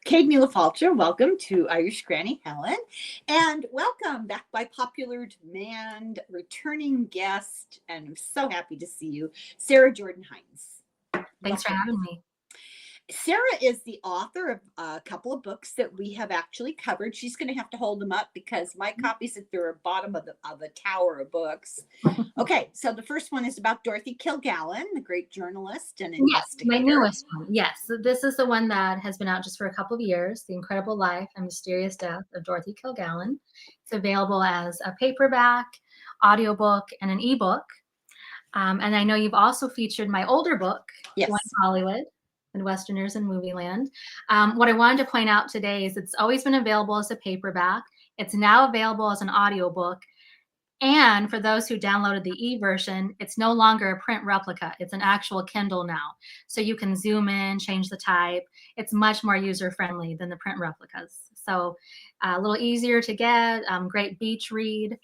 Kate Mueller-Falcher, welcome to Irish Granny Helen, and welcome back by popular demand, returning guest, and I'm so happy to see you, Sara Jordan-Heintz. Thanks for having me. Sara is the author of a couple of books that we have actually covered. She's going to have to hold them up because my copies at the bottom of the tower of books. Okay, so the first one is about Dorothy Kilgallen, the great journalist and investigator. Yes, my newest one. Yes, so this is the one that has been out just for a couple of years, The Incredible Life and Mysterious Death of Dorothy Kilgallen. It's available as a paperback, audiobook, and an ebook. And I know you've also featured my older book, Yes. Once Hollywood, and Westerners in Movie Land. What I wanted to point out today is it's always been available as a paperback. It's now available as an audiobook. And for those who downloaded the e-version, it's no longer a print replica. It's an actual Kindle now. So you can zoom in, change the type. It's much more user-friendly than the print replicas. So a little easier to get, great beach read.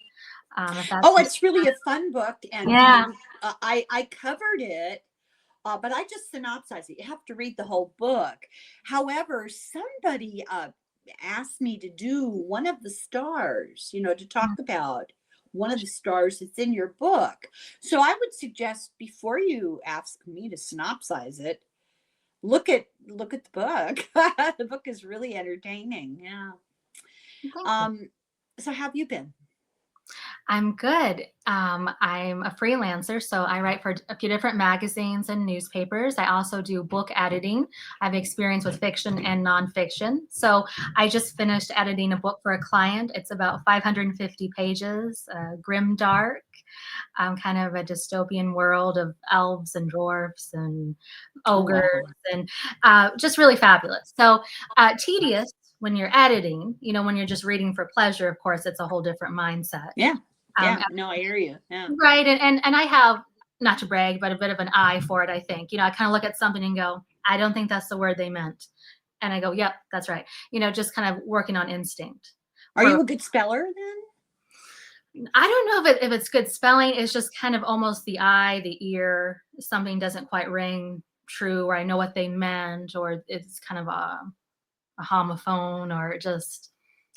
It's really a fun book. And yeah. I covered it. But I just synopsized it. You have to read the whole book. However, somebody asked me to do one of the stars, to talk about one of the stars that's in your book. So I would suggest before you ask me to synopsize it, look at the book. The book is really entertaining. Yeah. So how have you been? I'm good. I'm a freelancer, so I write for a few different magazines and newspapers. I also do book editing. I have experience with fiction and nonfiction. So I just finished editing a book for a client. It's about 550 pages, grim dark, kind of a dystopian world of elves and dwarfs and ogres, and just really fabulous. So tedious when you're editing, when you're just reading for pleasure. Of course, it's a whole different mindset. Yeah. No, I hear you. Yeah. Right. And I have, not to brag, but a bit of an eye for it, I think. I kind of look at something and go, I don't think that's the word they meant. And I go, yep, that's right. Just kind of working on instinct. Are you a good speller then? I don't know if it's good spelling. It's just kind of almost the eye, the ear, something doesn't quite ring true, or I know what they meant, or it's kind of a homophone, or just,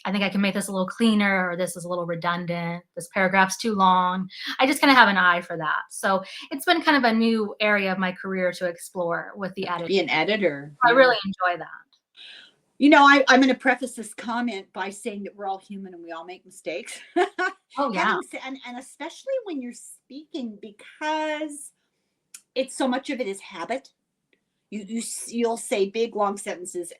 I think I can make this a little cleaner, or this is a little redundant. This paragraph's too long. I just kind of have an eye for that. So it's been kind of a new area of my career to explore with the editing. Be an editor. I really enjoy that. I'm going to preface this comment by saying that we're all human and we all make mistakes. Oh, yeah. And especially when you're speaking, because it's so much of it is habit. You'll say big, long sentences,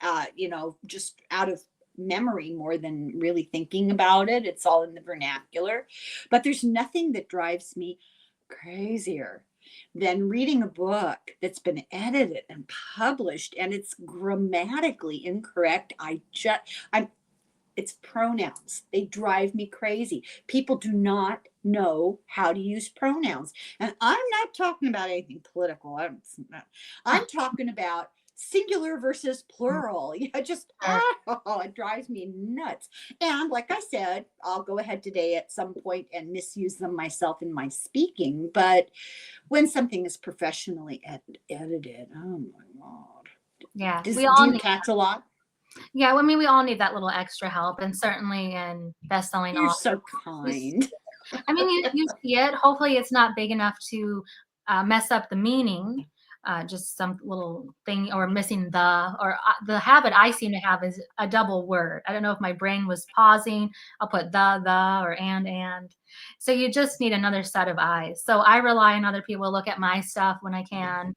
just out of memory more than really thinking about it. It's all in the vernacular. But there's nothing that drives me crazier than reading a book that's been edited and published and it's grammatically incorrect. It's pronouns. They drive me crazy. People do not know how to use pronouns. And I'm not talking about anything political. I'm talking about singular versus plural. It drives me nuts. And like I said, I'll go ahead today at some point and misuse them myself in my speaking. But when something is professionally edited, oh my God. Yeah. Do you catch a lot? Yeah, I mean, we all need that little extra help, and certainly in best-selling You're so kind. I mean, you see it. Hopefully it's not big enough to mess up the meaning, just some little thing, or missing the habit I seem to have is a double word. I don't know if my brain was pausing. I'll put the, or and. So you just need another set of eyes. So I rely on other people to look at my stuff when I can,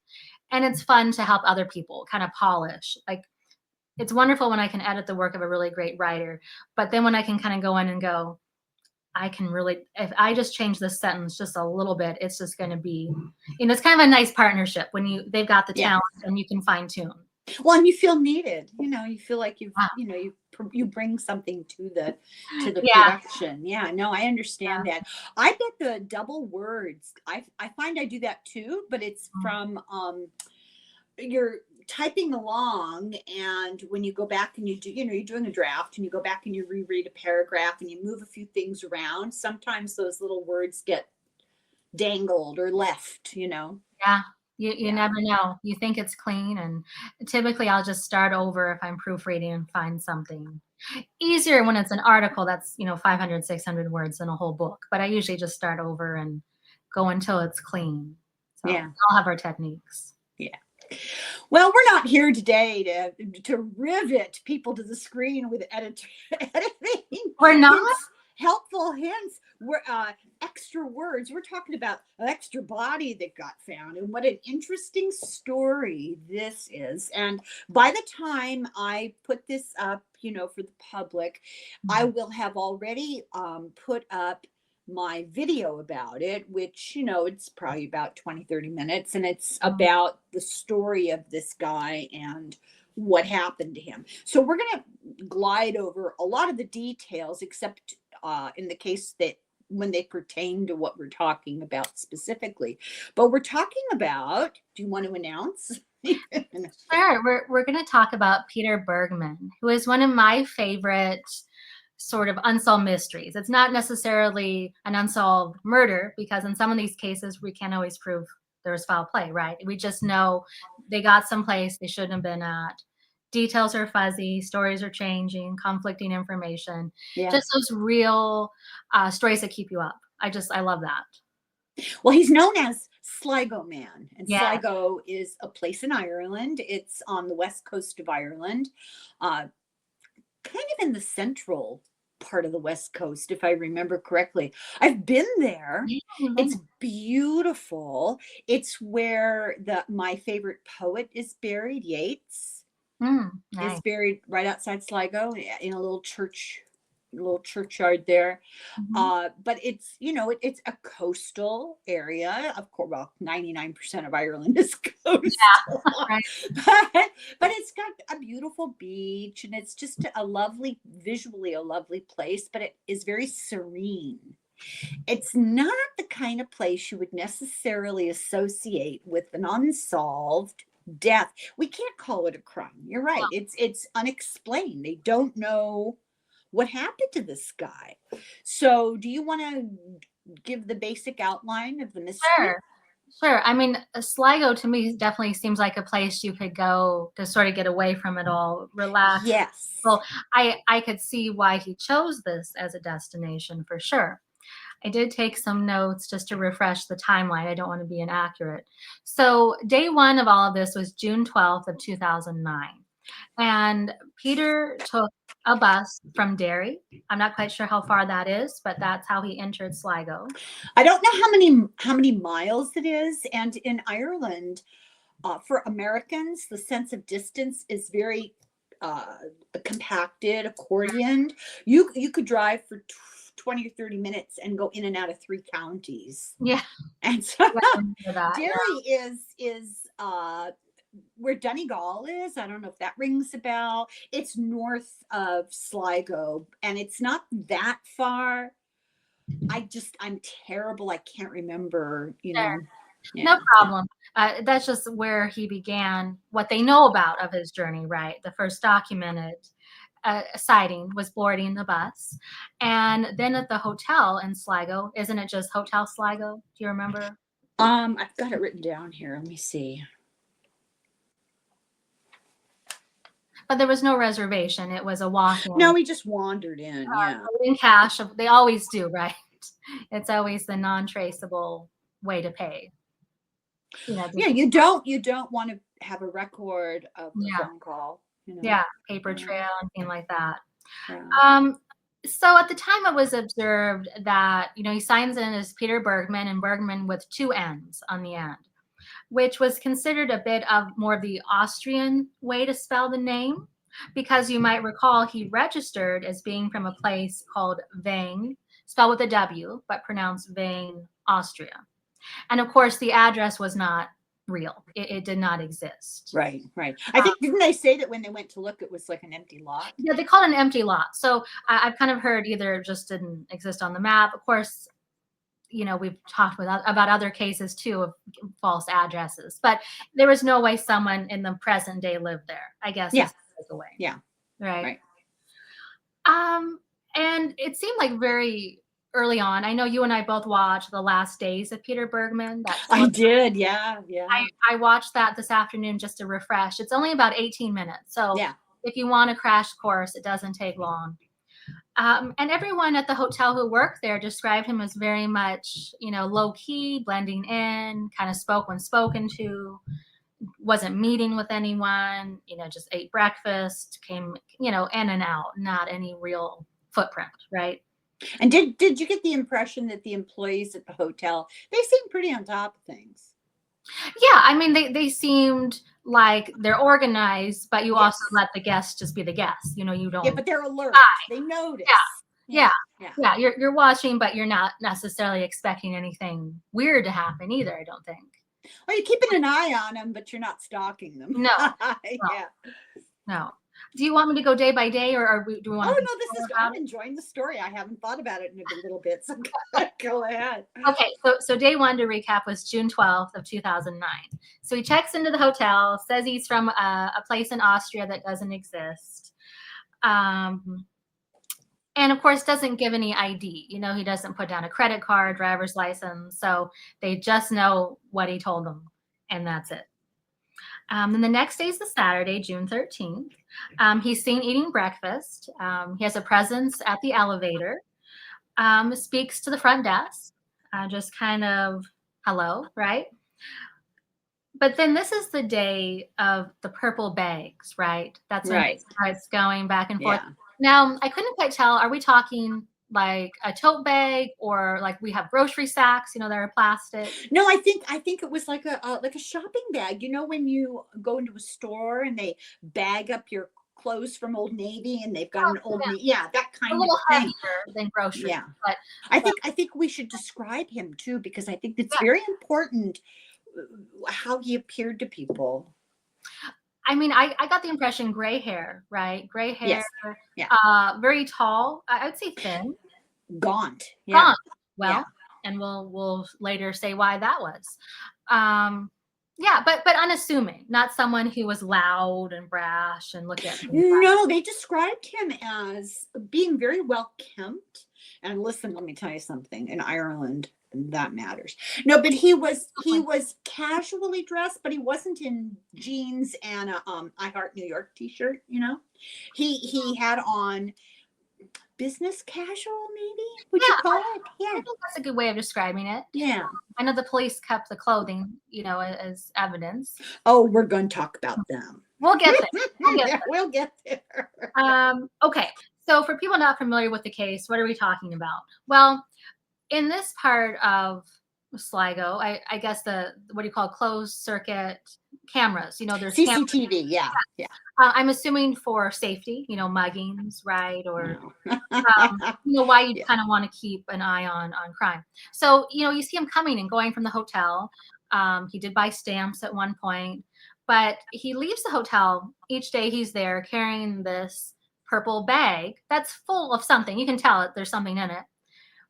and it's fun to help other people kind of polish. Like, it's wonderful when I can edit the work of a really great writer, but then when I can kind of go in and go, I can really, if I just change this sentence just a little bit, it's just going to be, it's kind of a nice partnership when they've got the talent and you can fine tune. Well, and you feel needed, you feel like you bring something to the production. Yeah, no, I understand that. I bet the double words, I find I do that too, but it's from, you're typing along, and when you go back and you do, you're doing a draft and you go back and you reread a paragraph and you move a few things around, sometimes those little words get dangled or left. Yeah. You Yeah. never know. You think it's clean, and typically I'll just start over if I'm proofreading and find something. Easier when it's an article that's, 500, 600 words in a whole book, but I usually just start over and go until it's clean. So, Yeah. I'll have our techniques. Yeah. Well, we're not here today to rivet people to the screen with editing We're not? hints, helpful hints. We're extra words. We're talking about an extra body that got found, and what an interesting story this is. And by the time I put this up, for the public, I will have already put up my video about it, which, it's probably about 20-30 minutes, and it's about the story of this guy and what happened to him. So we're going to glide over a lot of the details, except in the case that when they pertain to what we're talking about specifically. But we're talking about, do you want to announce? Sure. We're going to talk about Peter Bergman, who is one of my favorite sort of unsolved mysteries. It's not necessarily an unsolved murder, because in some of these cases we can't always prove there was foul play, right? We just know they got someplace they shouldn't have been at. Details are fuzzy, stories are changing, conflicting information. Yeah. Just those real stories that keep you up. I love that. Well, he's known as SLIGO Man, and Yeah. SLIGO is a place in Ireland. It's on the west coast of Ireland, kind of in the central part of the west coast, if I remember correctly. I've been there. It's beautiful. It's where my favorite poet is buried. Yeats Nice. is buried right outside Sligo in a little churchyard there. But it's, it's a coastal area. Of course, well, 99% of Ireland is coastal. Yeah, right. But it's got a beautiful beach, and it's just visually a lovely place, but it is very serene. It's not the kind of place you would necessarily associate with an unsolved death. We can't call it a crime. You're right. It's unexplained. They don't know what happened to this guy. So do you want to give the basic outline of the mystery? Sure. I mean, Sligo to me definitely seems like a place you could go to sort of get away from it all, relax. Yes. Well, I could see why he chose this as a destination for sure. I did take some notes just to refresh the timeline. I don't want to be inaccurate. So day one of all of this was June 12th of 2009. And Peter took a bus from Derry. I'm not quite sure how far that is, but that's how he entered Sligo. I don't know how many miles it is. And in Ireland, for Americans, the sense of distance is very compacted, accordioned. You could drive for 20 or 30 minutes and go in and out of 3 counties. Yeah. And so that, Derry is where Donegal is. I don't know if that rings a bell. It's north of Sligo, and it's not that far. I'm terrible. I can't remember, Sure. Yeah. No problem. That's just where he began what they know about of his journey, right? The first documented sighting was boarding the bus. And then at the hotel in Sligo, isn't it just Hotel Sligo? Do you remember? I've got it written down here. Let me see. But there was no reservation. It was a walk-in. No, we just wandered in. Yeah. In cash. They always do, right? It's always the non-traceable way to pay. Yeah, you don't want to have a record of a phone call. Yeah, paper trail, anything like that. Yeah. So at the time it was observed that, he signs in as Peter Bergman, and Bergman with 2 N's on the end, which was considered a bit of more of the Austrian way to spell the name, because you might recall he registered as being from a place called Wien, spelled with a W, but pronounced Wien, Austria. And of course, the address was not real. It did not exist. Right. I think, didn't they say that when they went to look, it was like an empty lot? Yeah, they called it an empty lot. So I've kind of heard either it just didn't exist on the map. Of course, we've talked about other cases too of false addresses, but there was no way someone in the present day lived there, I guess. Yeah. Is the way. Yeah. Right. And it seemed like very early on. I know you and I both watched The Last Days of Peter Bergman. I did. Yeah. Yeah. I watched that this afternoon just to refresh. It's only about 18 minutes. So Yeah. if you want a crash course, it doesn't take long. And everyone at the hotel who worked there described him as very much, low key, blending in, kind of spoke when spoken to, wasn't meeting with anyone, just ate breakfast, came, in and out, not any real footprint, right? And did you get the impression that the employees at the hotel, they seem pretty on top of things? Yeah, I mean, they seemed like they're organized, but you also Yes. let the guests just be the guests. You Yeah, don't. but they're alert. Hi. They notice. Yeah. Yeah. Yeah, you're watching, but you're not necessarily expecting anything weird to happen either, I don't think. Well, you're keeping an eye on them, but you're not stalking them. No, Yeah. no. Do you want me to go day by day, or do we want Oh to? no, I'm enjoying the story. I haven't thought about it in a little bit, so go ahead. Okay, so day one, to recap, was June 12th of 2009. So he checks into the hotel, says he's from a place in Austria that doesn't exist. And of course, doesn't give any ID. He doesn't put down a credit card, driver's license. So they just know what he told them, and that's it. Then the next day is the Saturday, June 13th. He's seen eating breakfast. He has a presence at the elevator, speaks to the front desk, just kind of hello, right? But then this is the day of the purple bags, right? That's when Right. it starts going back and forth. Yeah. Now, I couldn't quite tell, are we talking like a tote bag, or like we have grocery sacks, that are plastic? No, I think it was like a shopping bag. When you go into a store and they bag up your clothes from Old Navy, and they've got an Old Navy, that A kind of little thing. heavier than groceries. Yeah. But I think we should describe him too, because I think it's very important how he appeared to people. I mean, I got the impression gray hair, right? Gray hair, Yes. Yeah. very tall. I would say thin. Gaunt. Yeah. Gaunt. Well, Yeah. and we'll later say why that was. Yeah, but unassuming, not someone who was loud and brash and look at me. No, they described him as being very well kempt. And listen, let me tell you something. In Ireland, that matters. No, but he was casually dressed, but he wasn't in jeans and a I Heart New York t-shirt. He had on business casual, maybe, would you call it? I Yeah. think that's a good way of describing it. Yeah. I know the police kept the clothing, as evidence. Oh, we're going to talk about them. We'll get there. We'll get there. Okay, so for people not familiar with the case, what are we talking about? Well, in this part of SLIGO, I guess what do you call closed circuit cameras? There's cameras. CCTV, yeah. I'm assuming for safety, muggings, right? Or No. why you kind of want to keep an eye on crime. So you see him coming and going from the hotel. He did buy stamps at one point, but he leaves the hotel each day. He's there carrying this purple bag that's full of something. You can tell it. There's something in it,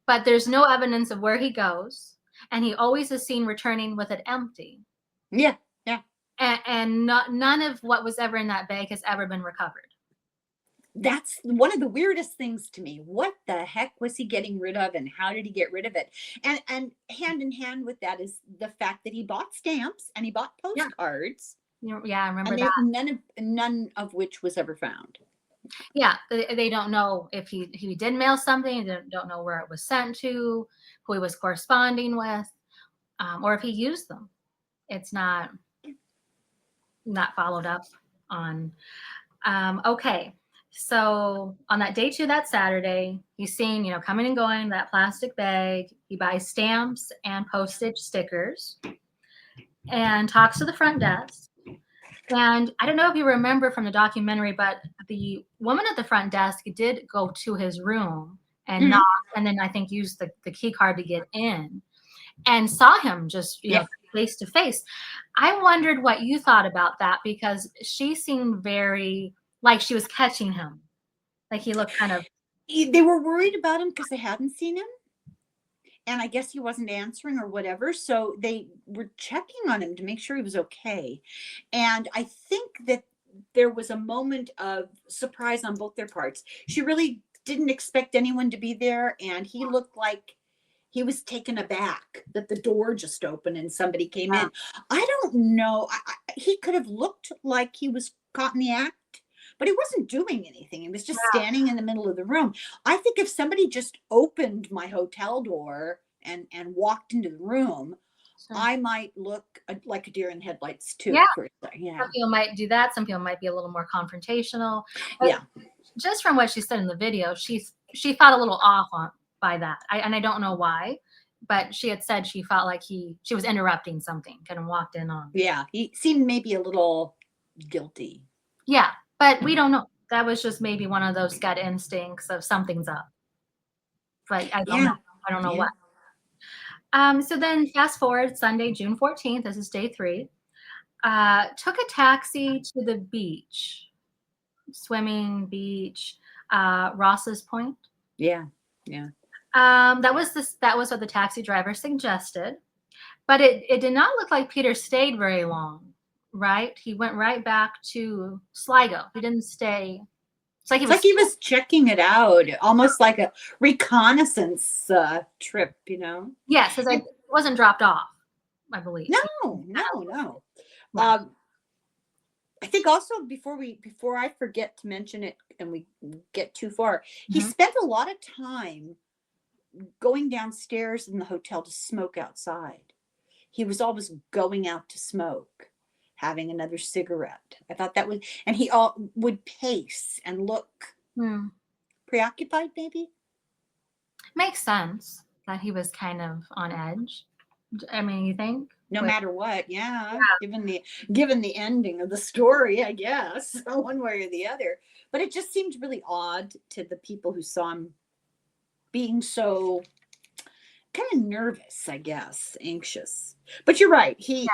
but there's no evidence of where he goes. And he always is seen returning with it empty. Yeah. And none of what was ever in that bag has ever been recovered. That's one of the weirdest things to me. What the heck was he getting rid of, and how did he get rid of it? And hand in hand with that is the fact that he bought stamps and he bought postcards. Yeah, I remember and that. None of which was ever found. Yeah, they don't know if he did mail something. They don't know where it was sent to, who he was corresponding with, or if he used them. It's not followed up on. Okay, so on that day two, that Saturday, he's seen, coming and going, that plastic bag. He buys stamps and postage stickers and talks to the front desk. And I don't know if you remember from the documentary, but the woman at the front desk did go to his room and knock, and then I think used the key card to get in, and saw him just face to face. I wondered what you thought about that, because she seemed very like she was catching him, like he looked kind of. They were worried about him because they hadn't seen him, and I guess he wasn't answering or whatever. So they were checking on him to make sure he was okay. And I think that there was a moment of surprise on both their parts. She really didn't expect anyone to be there, and he looked like he was taken aback that the door just opened and somebody came in. I don't know. He could have looked like he was caught in the act, but he wasn't doing anything. He was just standing in the middle of the room. I think if somebody just opened my hotel door and walked into the room, I might look like a deer in headlights too. Yeah. Yeah. Some people might do that. Some people might be a little more confrontational. But Yeah. just from what she said in the video, she felt a little off by that. And I don't know why, but she had said she felt like she was interrupting something, kind of walked in on. Yeah, he seemed maybe a little guilty. Yeah, but we don't know. That was just maybe one of those gut instincts of something's up. But I don't know. I don't know what. So then fast forward Sunday, June 14th, this is day 3, took a taxi to the beach, swimming beach, Ross's Point. Yeah. That was what the taxi driver suggested, but it did not look like Peter stayed very long, right? He went right back to SLIGO. He didn't stay. It's like he was checking it out, almost like a reconnaissance trip, Yes, because it wasn't dropped off, I believe. No. I think also before I forget to mention it and we get too far, he spent a lot of time going downstairs in the hotel to smoke outside. He was always going out to smoke, having another cigarette. I thought that was, and he would pace and look preoccupied, maybe. Makes sense that he was kind of on edge. I mean, you think? No matter what, yeah. Given the ending of the story, I guess, one way or the other. But it just seemed really odd to the people who saw him being so kind of nervous, I guess, anxious. But you're right. He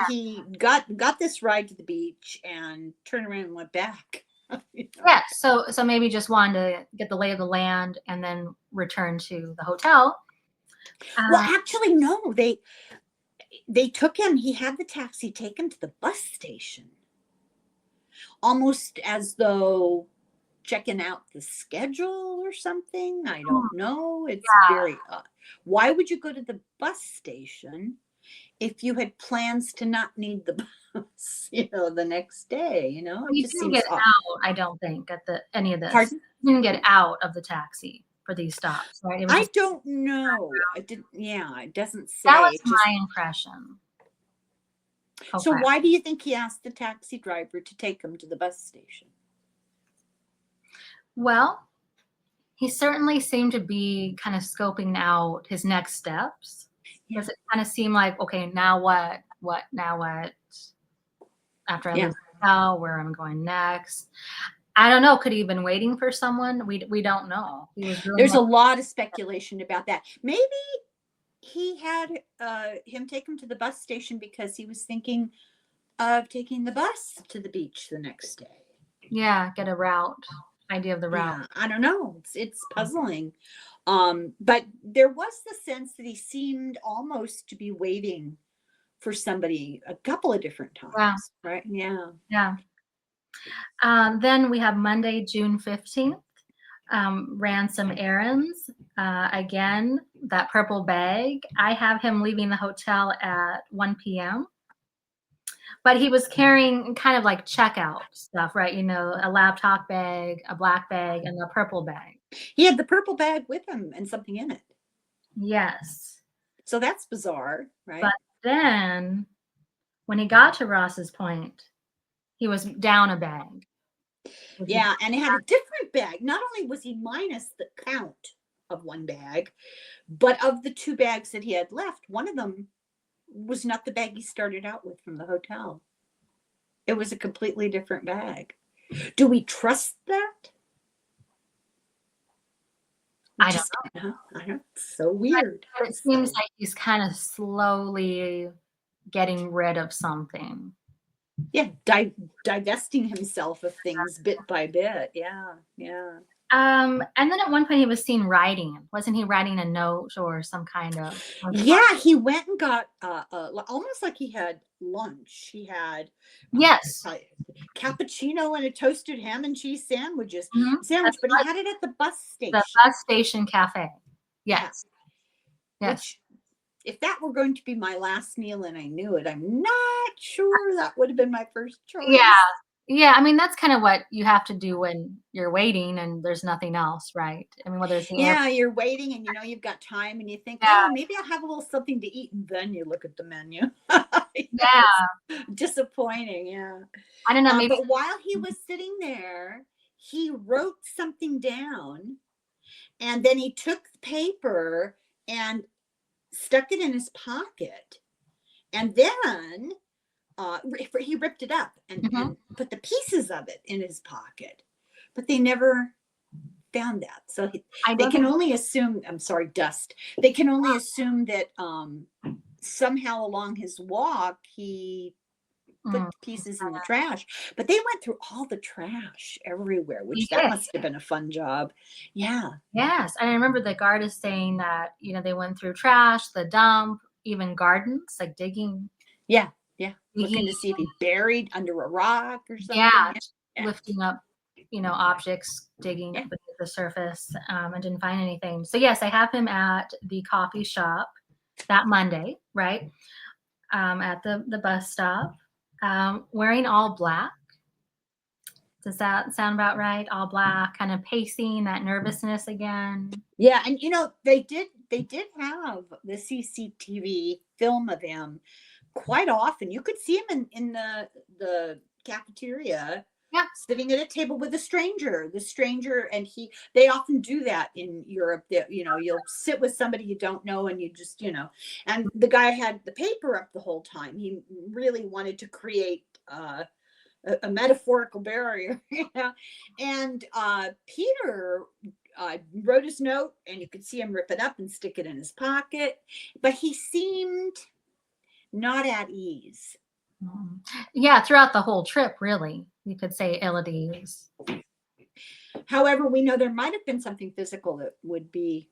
got this ride to the beach and turned around and went back. Yeah, so maybe just wanted to get the lay of the land and then return to the hotel. Well, actually, no. They took him. He had the taxi take him to the bus station, almost as though checking out the schedule or something. I don't know. It's very why would you go to the bus station if you had plans to not need the bus, the next day, You didn't get out, I don't think, at any of this. Pardon? You didn't get out of the taxi for these stops, right? I don't know. I didn't. Yeah, it doesn't say. That was my impression. Okay. So why do you think he asked the taxi driver to take him to the bus station? Well, he certainly seemed to be kind of scoping out his next steps. Because it kind of seemed like, okay, now what? Now what? After I leave the hotel, where am I going next? I don't know. Could he have been waiting for someone? We don't know. There's a lot of speculation about that. Maybe he had him take him to the bus station because he was thinking of taking the bus to the beach the next day. Yeah, get a idea of the route. Yeah, I don't know. It's puzzling. But there was the sense that he seemed almost to be waiting for somebody a couple of different times. Right? Yeah. Then we have Monday, June 15th. Ran some errands. Again, that purple bag. I have him leaving the hotel at 1 p.m. But he was carrying kind of like checkout stuff, right? A laptop bag, a black bag, and a purple bag. He had the purple bag with him and something in it. Yes. So that's bizarre, right? But then when he got to Ross's Point, he was down a bag. Yeah, and he had a different bag. Not only was he minus the count of one bag, but of the 2 bags that he had left, one of them was not the bag he started out with from the hotel. It was a completely different bag. Do we trust that? I don't know. I don't. It's so weird. But it seems like he's kind of slowly getting rid of something. Yeah, divesting himself of things bit by bit. Yeah. And then at one point he was seen writing. Wasn't he writing a note or some kind of Yeah, he went and got almost like he had lunch. He had Yes. uh, cappuccino and a toasted ham and cheese Mhm. sandwich, That's but he had it at the bus the station. bus station cafe. Yeah, Yes. Yes. which if that were going to be my last meal and I knew it, I'm not sure that would have been my first Yeah. choice. Yeah, I mean, that's kind of what you have to do when you're waiting and there's nothing else, right? I mean, whether it's the airport. Yeah, you're waiting and you know you've got time and you think, Yeah, oh, maybe I'll have a little something to eat, and then you look at the menu. It's yeah. disappointing, yeah. I don't know, maybe. But while he was sitting there, he wrote something down and then he took the paper and stuck it in his pocket. And then he ripped it up Mhm. and put the pieces of it in his pocket. But they never found that. So I they don't can think. only assume, I'm sorry, dust. They can only assume that somehow along his walk, he put Mm, the pieces in the trash. But they went through all the trash everywhere, he which that did. must have been a fun job. Yeah. Yes, and I remember the guard is saying that, they went through trash, the dump, even gardens, like Yeah. Yeah. digging, Looking to see if he buried under a rock or yeah, something. Yeah. Yeah. lifting up, objects, digging Yeah. beneath the surface, and didn't find anything. So yes, I have him at the coffee shop that Monday, right? At the bus stop, wearing all black. Does that sound about right? All black, kind of pacing, that nervousness again. Yeah, and they did have the CCTV film of him quite often. You could see him in the cafeteria Yeah. sitting at a table with a stranger. The stranger and they often do that in Europe. That you'll sit with somebody you don't know and you just, and the guy had the paper up the whole time. He really wanted to create a metaphorical barrier, And Peter wrote his note, and you could see him rip it up and stick it in his pocket, but he seemed not at ease. Mhm. Yeah, throughout the whole trip, really, you could say ill at ease. However, we know there might have been something physical that would be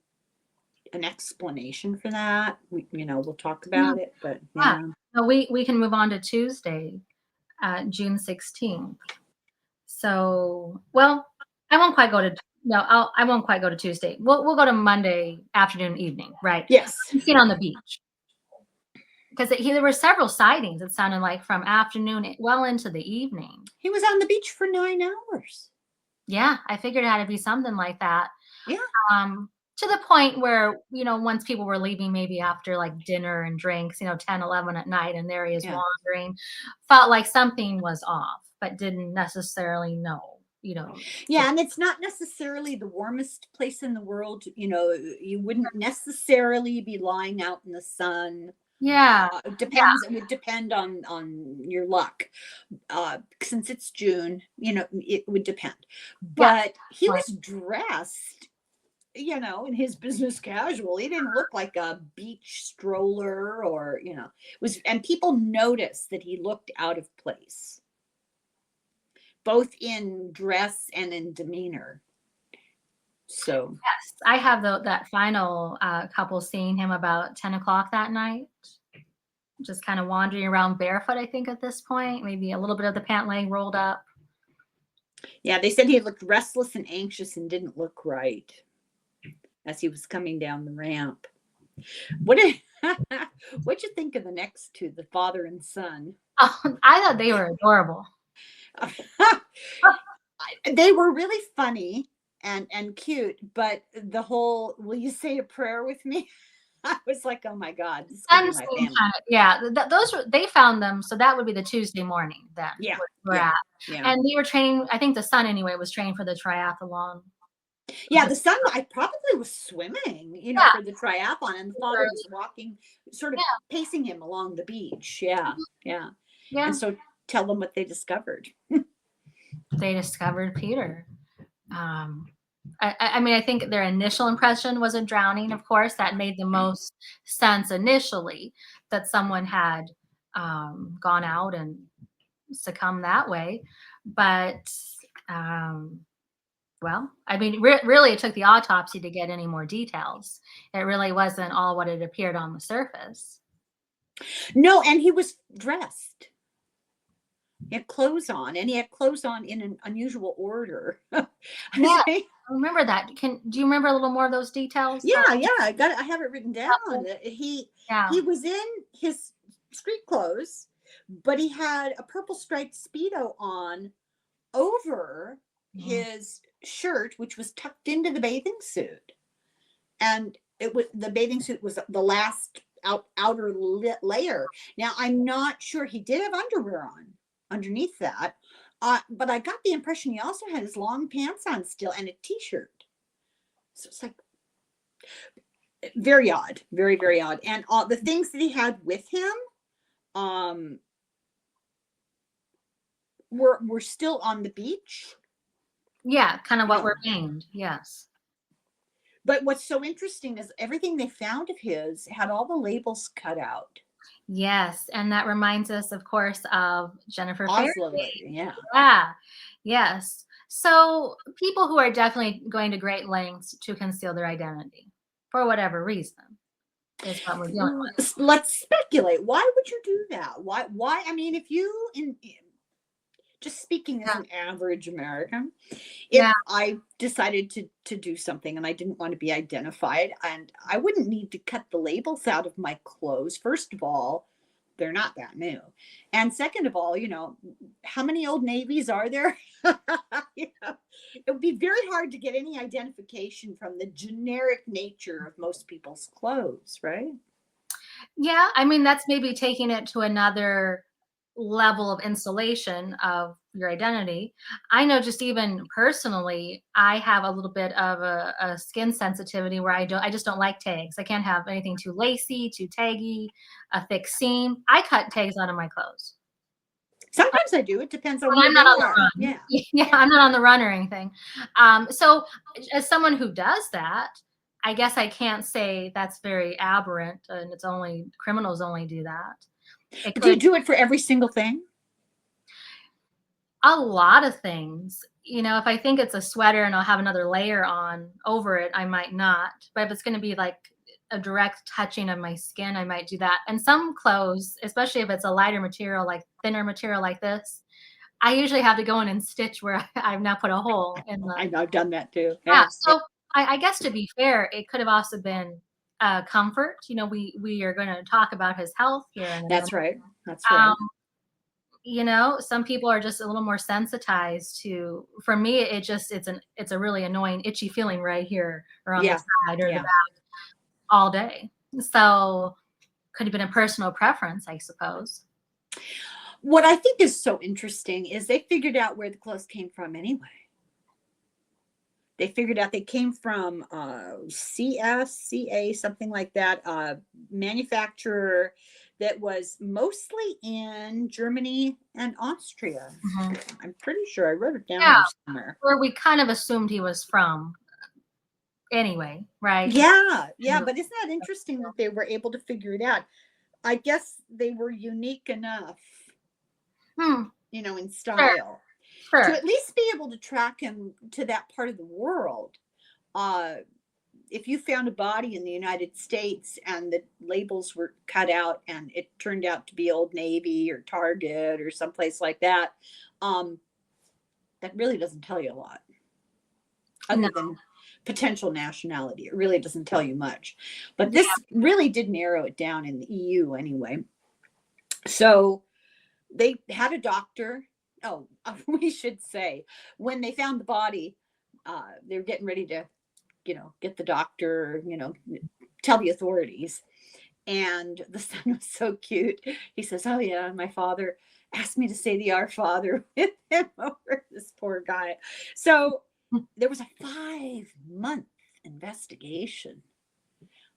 an explanation for that. We'll talk Yeah, about it, but yeah. yeah. So we can move on to Tuesday, June 16th. So, well, I won't quite go to no, I won't quite go to Tuesday. We'll go to Monday afternoon, evening, right? Yes, He's seen on the beach because there were several sightings. It sounded like from afternoon well into the evening. he was on the beach for 9 hours. Yeah, I figured it had to be something like that. Yeah, To the point where, once people were leaving maybe after like dinner and drinks, 10, 11 at night, and there he is yeah. wandering, felt like something was off, but didn't necessarily know, Yeah, and it's not necessarily the warmest place in the world. You wouldn't necessarily be lying out in the sun. Yeah, yeah, It would depend on your luck. Since it's June, it would depend. yeah, But he right. was dressed, in his business casual. He didn't look like a beach stroller or, was and people noticed that he looked out of place, both in dress and in demeanor. So Yes, I have that final, couple seeing him about 10 o'clock that night, just kinda wandering around barefoot, I think, at this point, maybe a little bit of the pant leg rolled up. yeah, they said he looked restless and anxious and didn't look right as he was coming down the ramp. What did what'd you think of the next two, the father and son? Oh, I thought they were adorable. They were really funny and cute, but the whole "will you say a prayer with me?" I was like, "Oh my god, this could be Sun my seemed family." kinda, yeah, those were they found them, so that would be the Tuesday morning then, Yeah, where we're yeah, at. yeah. And they were training, I think the son anyway was training for the triathlon. Yeah, the son I probably was swimming, Yeah, for the triathlon, and the father early. was walking, sort of Yeah, pacing him along the beach. Yeah, mhm, yeah. And yeah. so tell them what they discovered. They discovered Peter. Um, I mean, I think their initial impression was a drowning, of course, that made the most sense initially, that someone had, gone out and succumbed that way, but, um, Well, I mean, really, it took the autopsy to get any more details. It really wasn't all what it appeared on the surface. No, and he was dressed. He had clothes on, and he had clothes on in an unusual order. I Yeah, say, I remember that. Do you remember a little more of those details? yeah, I got it. I have it written down. Helpful? That Yeah. he was in his street clothes, but he had a purple striped speedo on over Mhm. his shirt, which was tucked into the bathing suit, and the bathing suit was the last outer layer. Now I'm not sure he did have underwear on underneath that, but I got the impression he also had his long pants on still and a t-shirt. So it's like very odd, very very odd, and all the things that he had with him um were still on the beach. Yeah, kind of You what know, remained. Yes. but what's so interesting is everything they found of his had all the labels cut out. Yes, and that reminds us, of course, of Jennifer OSLO Fairley. lady, yeah. Yeah. Yes. So people who are definitely going to great lengths to conceal their identity for whatever reason is what we're dealing with. Let's speculate. Why would you do that? Why? I mean, if you just speaking as Yeah. an average American, if Yeah. I decided to do something and I didn't want to be identified, and I wouldn't need to cut the labels out of my clothes. First of all, they're not that new. And second of all, how many old navies are there? It would be very hard to get any identification from the generic nature of most people's clothes, right? Yeah, I mean, that's maybe taking it to another level of insulation of your identity. I know just even personally, I have a little bit of a skin sensitivity where I just don't like tags. I can't have anything too lacy, too taggy, a thick seam. I cut tags out of my clothes. Sometimes I do. It depends on When where I'm not they on the are. run. Yeah. Yeah, I'm not on the run or anything. So as someone who does that, I guess I can't say that's very aberrant and it's only criminals only do that. It Do you could do it for every single thing? a lot of things. You know, if I think it's a sweater and I'll have another layer on over it, I might not. But if it's going to be like a direct touching of my skin, I might do that. And some clothes, especially if it's a lighter material, like thinner material like this, I usually have to go in and stitch where I've now put a hole in the. I know I've done that too. Yeah. Yeah. Yeah. So I guess to be fair, it could have also been comfort. You know, we are going to talk about his health here in a minute. That's right. That's Um, right. you know, some people are just a little more sensitized to. For me, it's a really annoying itchy feeling right here or on the Yeah. side or the Yeah. back all day. So could have been a personal preference, I suppose. What I think is so interesting is they figured out where the clothes came from anyway. They figured out they came from CSCA, something like that, manufacturer that was mostly in Germany and Austria. Mhm. I'm pretty sure I wrote it down Yeah, here somewhere. where we kind of assumed he was from anyway, right? Yeah, yeah, but isn't that interesting that they were able to figure it out? I guess they were unique enough, Hmm, in sure, style to sure. at least be able to track him to that part of the world. Uh, if you found a body in the United States and the labels were cut out and it turned out to be Old Navy or Target or someplace like that, um, that really doesn't tell you a lot No, other than potential nationality. It really doesn't tell you much. But yeah, this really did narrow it down in the EU anyway. So they had a doctor. Oh, we should say when they found the body, they were getting ready to, get the doctor, tell the authorities. And the son was so cute. He says, "Oh yeah, my father asked me to say the Our Father with him over this poor guy." So there was a 5-month investigation.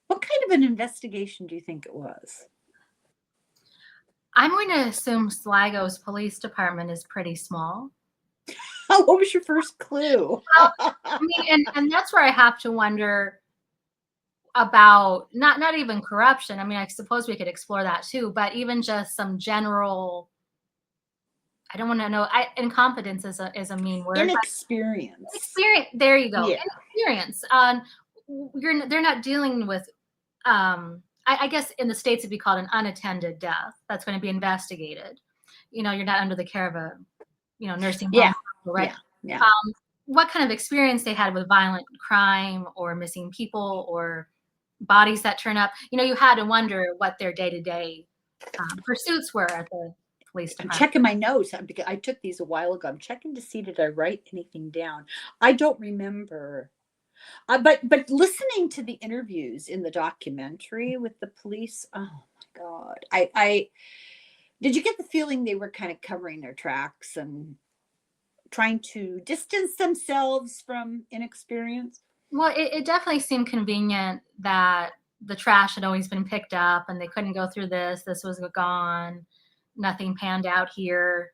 What kind of an investigation do you think it was? I'm going to assume Sligo's police department is pretty small. What was your first clue? Well, I mean, and that's where I have to wonder about not even corruption. I mean, I suppose we could explore that too, but even just some general I don't want to know. Incompetence is a mean word. Inexperience. Experience. There you go. Yeah. Inexperience. They're not dealing with. I guess in the States it'd be called an unattended death. That's going to be investigated. You're not under the care of a, nursing home, Yeah. right? Yeah. What kind of experience they had with violent crime or missing people or bodies that turn up. You had to wonder what their day-to-day pursuits were at the police I'm department. checking my notes because I took these a while ago. I'm checking to see, did I write anything down? I don't remember. But listening to the interviews in the documentary with the police, oh my God. I did you get the feeling they were kind of covering their tracks and trying to distance themselves from inexperience? Well, it definitely seemed convenient that the trash had always been picked up and they couldn't go through this. This was gone. Nothing panned out here.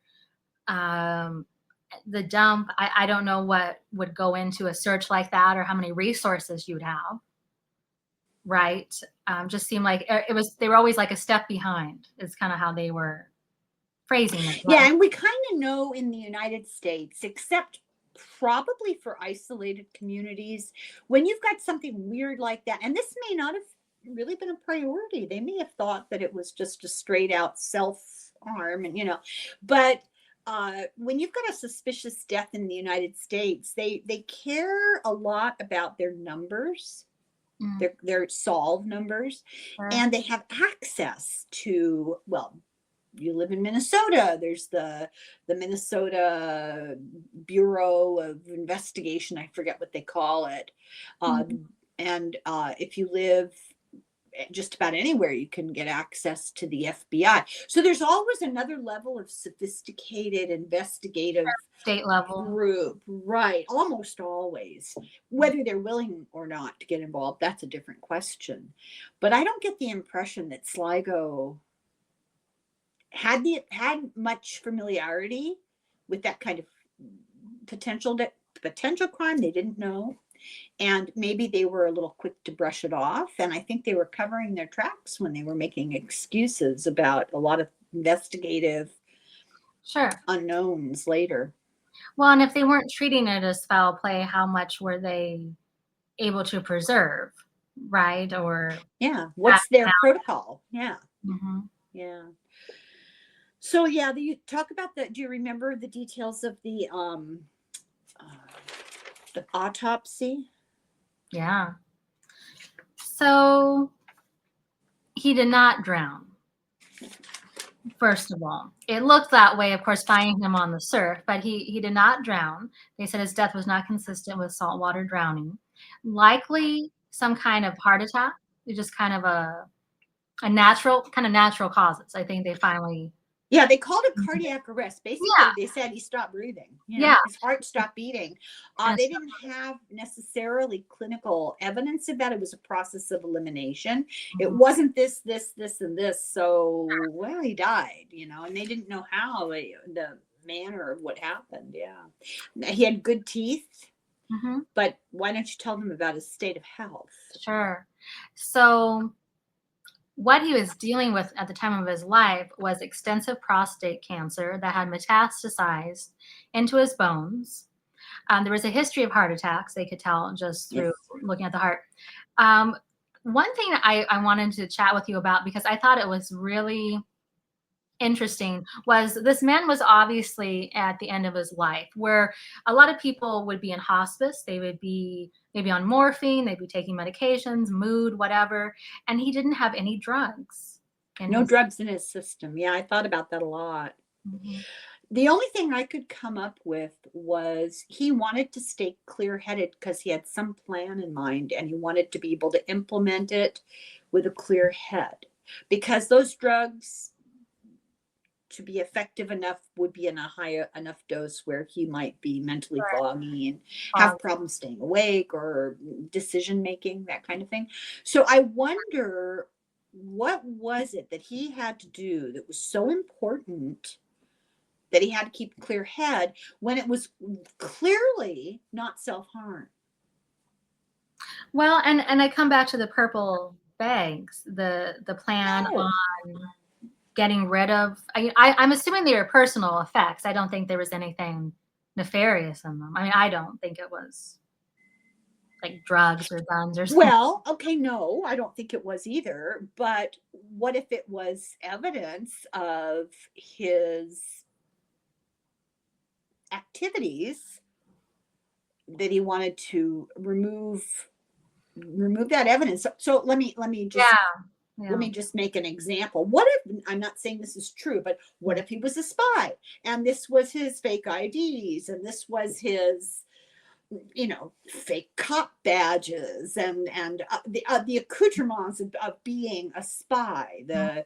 The dump, I don't know what would go into a search like that or how many resources you'd have. Right. Just seemed like they were always like a step behind is kind of how they were phrasing it. Yeah, and we kind of know in the United States, except probably for isolated communities, when you've got something weird like that, and this may not have really been a priority. They may have thought that it was just a straight out self-harm, and but when you've got a suspicious death in the United States, they care a lot about their numbers, their solve numbers, and they have access to, well, you live in Minnesota, there's the Minnesota Bureau of Investigation, I forget what they call it. And if you live just about anywhere, you can get access to the FBI. So there's always another level of sophisticated investigative state level group, right? Almost always, whether they're willing or not to get involved, that's a different question. But I don't get the impression that SLIGO had much familiarity with that kind of potential crime. They didn't know, and maybe they were a little quick to brush it off, and I think they were covering their tracks when they were making excuses about a lot of investigative unknowns later. Well, and if they weren't treating it as foul play, how much were they able to preserve, right? Or what's their protocol? Yeah. So you talk about the. Do you remember the details of the autopsy? Yeah. So he did not drown. First of all, it looked that way, of course, finding him on the surf, but he did not drown. They said his death was not consistent with saltwater drowning. Likely some kind of heart attack. It's just kind of a natural causes. I think they finally. Yeah, they called it cardiac arrest. Basically, they said he stopped breathing. His heart stopped beating. They didn't have necessarily clinical evidence of that. It was a process of elimination. It wasn't this, and this. So, well, he died, and they didn't know how, the manner of what happened. Yeah. He had good teeth. But why don't you tell them about his state of health? Sure. So what he was dealing with at the time of his life was extensive prostate cancer that had metastasized into his bones. There was a history of heart attacks, they could tell just through looking at the heart. One thing that I wanted to chat with you about, because I thought it was really interesting, was this man was obviously at the end of his life, where a lot of people would be in hospice. They would be maybe on morphine, they'd be taking medications, mood, whatever, and he didn't have any drugs. No drugs in his system. Yeah, I thought about that a lot. The only thing I could come up with was he wanted to stay clear-headed because he had some plan in mind, and he wanted to be able to implement it with a clear head, because those drugs, to be effective enough, would be in a high enough dose where he might be mentally foggy and have problems staying awake or decision making, that kind of thing. So I wonder, what was it that he had to do that was so important that he had to keep a clear head when it was clearly not self-harm? Well, and I come back to the purple bags, the plan on getting rid of, I'm assuming they were personal effects. I don't think there was anything nefarious in them. I mean, I don't think it was like drugs or guns or something. Well, okay, no, I don't think it was either. But what if it was evidence of his activities that he wanted to remove that evidence? So Yeah, let yeah. me just make an example. What if, I'm not saying this is true, but what if he was a spy and this was his fake IDs and this was his, fake cop badges and the accoutrements of being a spy, the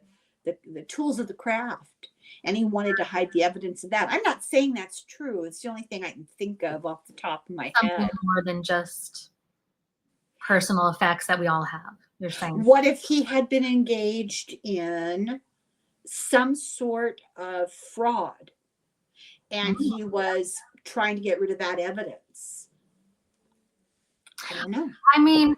tools of the craft, and he wanted to hide the evidence of that. I'm not saying that's true. It's the only thing I can think of off the top of my Something head. more than just personal effects that we all have, you're saying. What if he had been engaged in some sort of fraud and Mm. he was trying to get rid of that evidence? I don't know. I mean,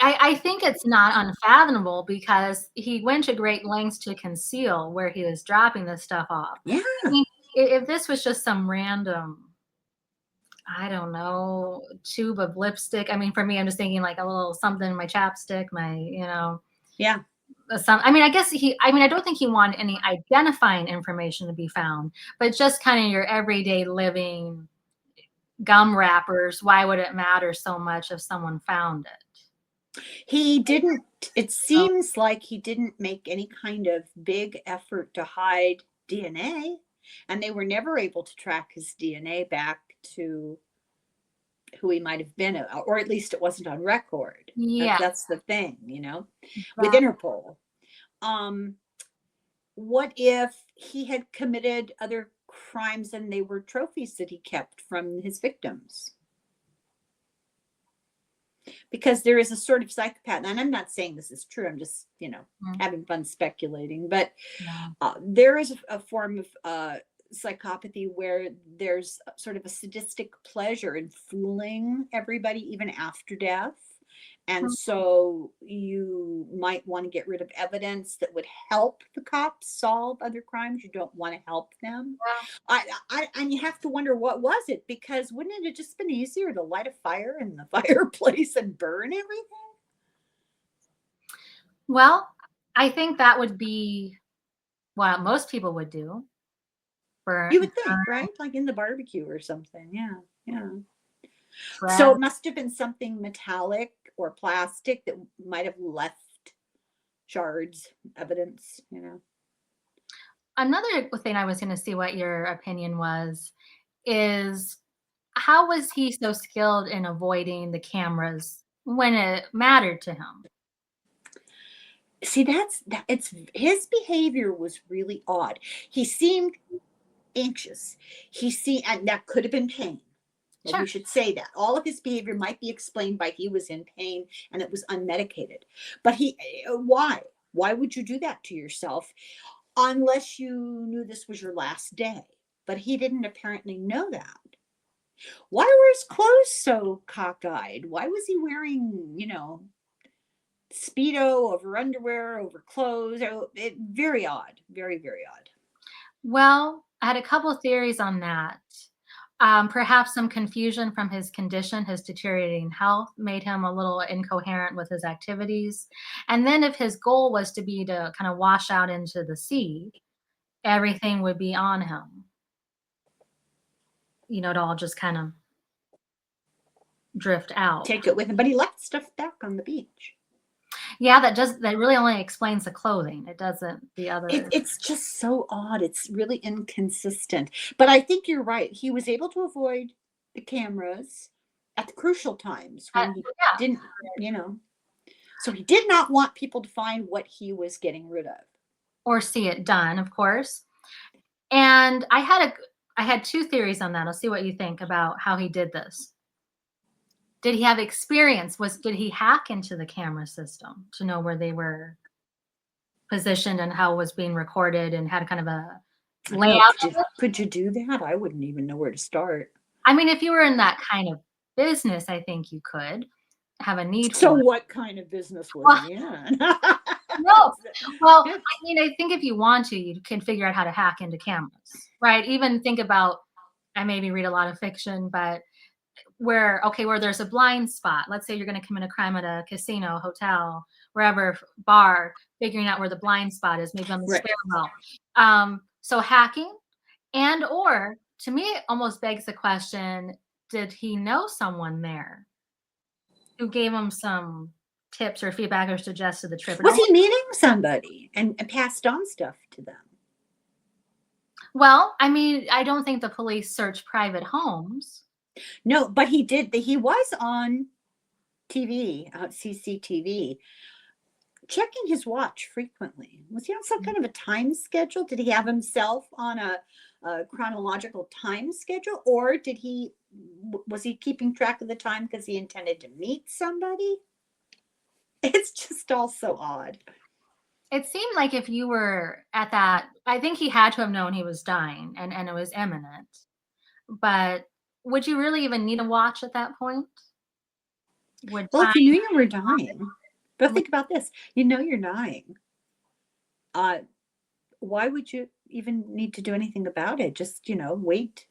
I think it's not unfathomable because he went to great lengths to conceal where he was dropping this stuff off. Yeah. I mean, if this was just some random, I don't know, tube of lipstick. I mean, for me, I'm just thinking like a little something in my chapstick, Yeah. I mean, I don't think he wanted any identifying information to be found, but just kind of your everyday living gum wrappers. Why would it matter so much if someone found it? He didn't, it So, seems like he didn't make any kind of big effort to hide DNA, and they were never able to track his DNA back to who he might have been, or at least it wasn't on record. yeah, That's the thing, with that, Interpol. Um, what if he had committed other crimes and they were trophies that he kept from his victims? Because there is a sort of psychopath, and I'm not saying this is true, I'm just, mm, having fun speculating, but yeah. there is a form of psychopathy where there's sort of a sadistic pleasure in fooling everybody even after death. And Mm, so you might want to get rid of evidence that would help the cops solve other crimes. You don't want to help them. And you have to wonder, what was it? Because wouldn't it have just been easier to light a fire in the fireplace and burn everything? well, I think that would be what most people would do. You Burn, would think, right? Like in the barbecue or something. Yeah. Yeah. So shred. it must have been something metallic or plastic that might have left shards, evidence. Another thing I was going to see what your opinion was is how was he so skilled in avoiding the cameras when it mattered to him? See, it's his behavior was really odd. He seemed anxious. And that could have been pain. Maybe we Sure. should say that. All of his behavior might be explained by he was in pain and it was unmedicated. But why? Why would you do that to yourself unless you knew this was your last day? But he didn't apparently know that. Why were his clothes so cockeyed? Why was he wearing, Speedo over underwear over clothes? Very odd. Very, very odd. Well, I had a couple theories on that. Perhaps some confusion from his condition, his deteriorating health made him a little incoherent with his activities. And then if his goal was to be to kind of wash out into the sea, everything would be on him. To all just kind of drift out. Take it with him. But he left stuff back on the beach. Yeah, that really only explains the clothing. It doesn't the other. It's just so odd. It's really inconsistent. But I think you're right. He was able to avoid the cameras at the crucial times when he Yeah. didn't, you know. So he did not want people to find what he was getting rid of. Or see it done, of course. And I had two theories on that. I'll see what you think about how he did this. Did he have experience? Did he hack into the camera system to know where they were positioned and how it was being recorded and had kind of a I don't know. layout? Could you do that? I wouldn't even know where to start. I mean, if you were in that kind of business, I think you could have a need So for it. what kind of business was Well, he in? No. Well, Yeah. I mean, I think if you want to, you can figure out how to hack into cameras, right? Even think about, I maybe read a lot of fiction, but where there's a blind spot. Let's say you're going to commit a crime at a casino, hotel, wherever, bar, figuring out where the blind spot is, maybe on the Right. stairwell. So hacking, and or to me, it almost begs the question: did he know someone there who gave him some tips or feedback or suggested the trip? It Was almost, he meeting somebody and passed on stuff to them? well, I mean, I don't think the police search private homes. No, but he did. He was on TV, CCTV, checking his watch frequently. Was he on some kind of a time schedule? Did he have himself on a chronological time schedule, or was he keeping track of the time because he intended to meet somebody? It's just all so odd. It seemed like if you were at that, I think he had to have known he was dying and it was imminent. But would you really even need a watch at that point? Would Well, time if you knew you were dying, but would think about this: you know you're dying. Uh, why would you even need to do anything about it? Just wait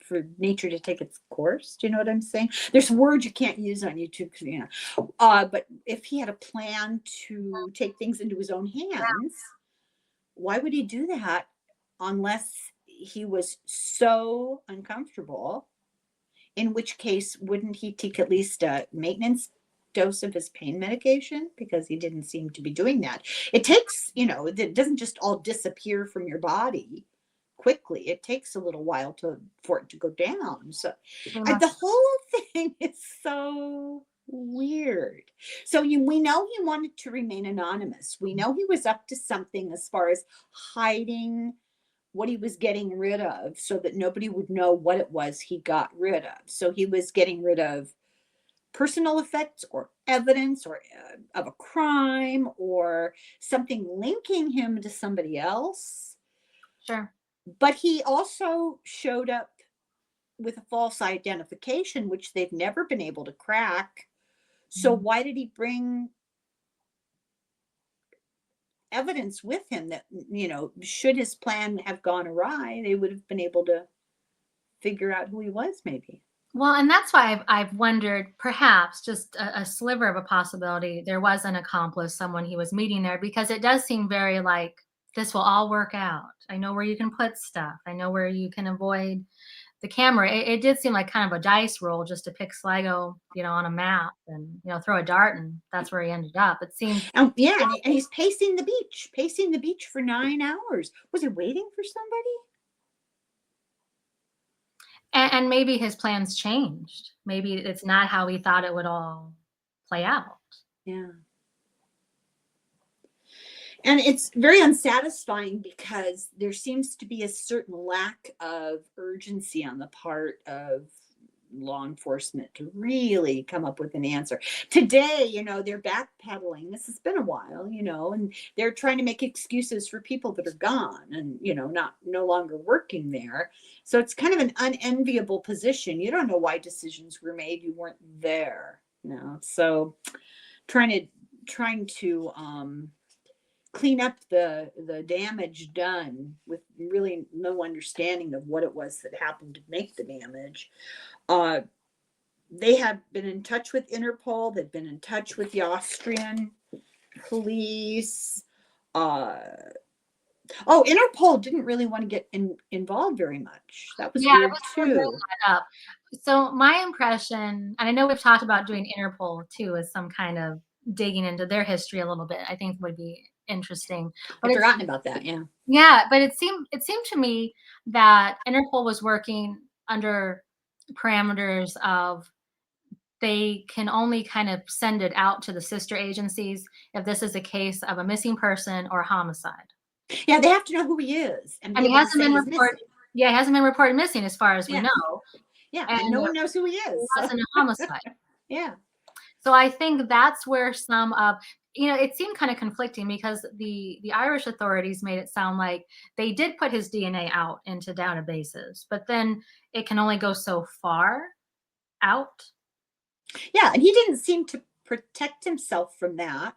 for nature to take its course. Do you know what I'm saying? There's words you can't use on YouTube, but if he had a plan to take things into his own hands, why would he do that unless he was so uncomfortable? In which case, wouldn't he take at least a maintenance dose of his pain medication? Because he didn't seem to be doing that. It takes, it doesn't just all disappear from your body quickly. It takes a little while for it to go down. So they must the whole thing is so weird. So we know he wanted to remain anonymous. We know he was up to something as far as hiding what he was getting rid of so that nobody would know what it was he got rid of. So he was getting rid of personal effects or evidence or of a crime or something linking him to somebody else. sure. But he also showed up with a false identification, which they've never been able to crack. So Mhm. why did he bring evidence with him that, should his plan have gone awry, they would have been able to figure out who he was, maybe. Well, and that's why I've wondered, perhaps just a sliver of a possibility, there was an accomplice, someone he was meeting there, because it does seem very like this will all work out. I know where you can put stuff. I know where you can avoid the camera. It did seem like kind of a dice roll just to pick Sligo, on a map and throw a dart, and that's where he ended up. It seemed, Yeah, and he's pacing the beach for 9 hours. Was he waiting for somebody? and maybe his plans changed. Maybe it's not how he thought it would all play out. Yeah. And it's very unsatisfying because there seems to be a certain lack of urgency on the part of law enforcement to really come up with an answer. Today, they're backpedaling. This has been a while, and they're trying to make excuses for people that are gone and, not no longer working there. So it's kind of an unenviable position. You don't know why decisions were made. You weren't there, So trying to clean up the damage done with really no understanding of what it was that happened to make the damage. Uh, they have been in touch with Interpol. They've been in touch with the Austrian police. Uh, Interpol didn't really want to get involved very much. That was Yeah, I weird was gonna bring too. that up. So my impression, and I know we've talked about doing Interpol too as some kind of digging into their history a little bit, I think would be interesting. But I'd forgotten about that. Yeah. but it seemed to me that Interpol was working under parameters of they can only kind of send it out to the sister agencies if this is a case of a missing person or a homicide. Yeah, they have to know who he is and be And he able to hasn't say been he's reported. missing. Yeah, he hasn't been reported missing as far as we Yeah. know, Yeah. and And no one knows who he it is. So. wasn't a homicide. Yeah. So I think that's where some of, it seemed kind of conflicting because the Irish authorities made it sound like they did put his DNA out into databases, but then it can only go so far out. Yeah. And he didn't seem to protect himself from that.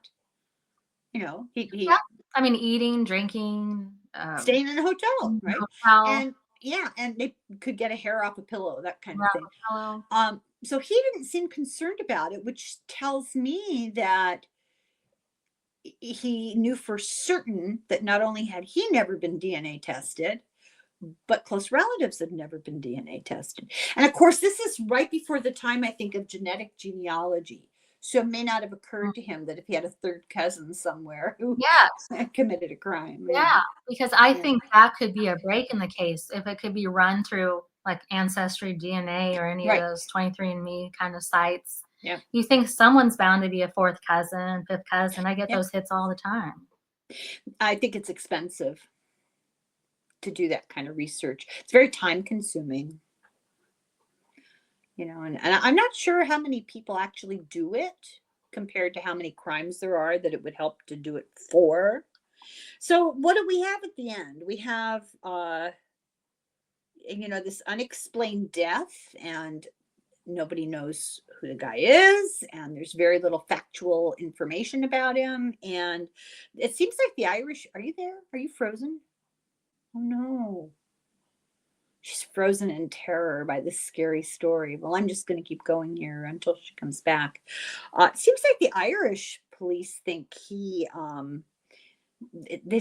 You know, he Yeah. I mean, eating, drinking, staying in a hotel, right? hotel, And yeah, and they could get a hair off a pillow, that kind of yeah, thing. hello. So he didn't seem concerned about it, which tells me that he knew for certain that not only had he never been DNA tested, but close relatives had never been DNA tested. And of course, this is right before the time, I think, of genetic genealogy. So it may not have Mm. occurred to him that if he had a third cousin somewhere who Yes. had committed a crime, you Yeah, know. because I Yeah. think that could be a break in the case if it could be run through like Ancestry DNA or any of Right. those 23andMe kind of sites. Yeah. You think someone's bound to be a fourth cousin, fifth cousin. I get Yeah. those hits all the time. I think it's expensive to do that kind of research. It's very time consuming, you know, and I'm not sure how many people actually do it compared to how many crimes there are that it would help to do it for. So what do we have at the end? We have you know, this unexplained death, and nobody knows who the guy is, and there's very little factual information about him. And it seems like the Irish, are you there? Are you frozen? Oh no. She's frozen in terror by this scary story. Well, I'm just going to keep going here until she comes back. It seems like the Irish police think that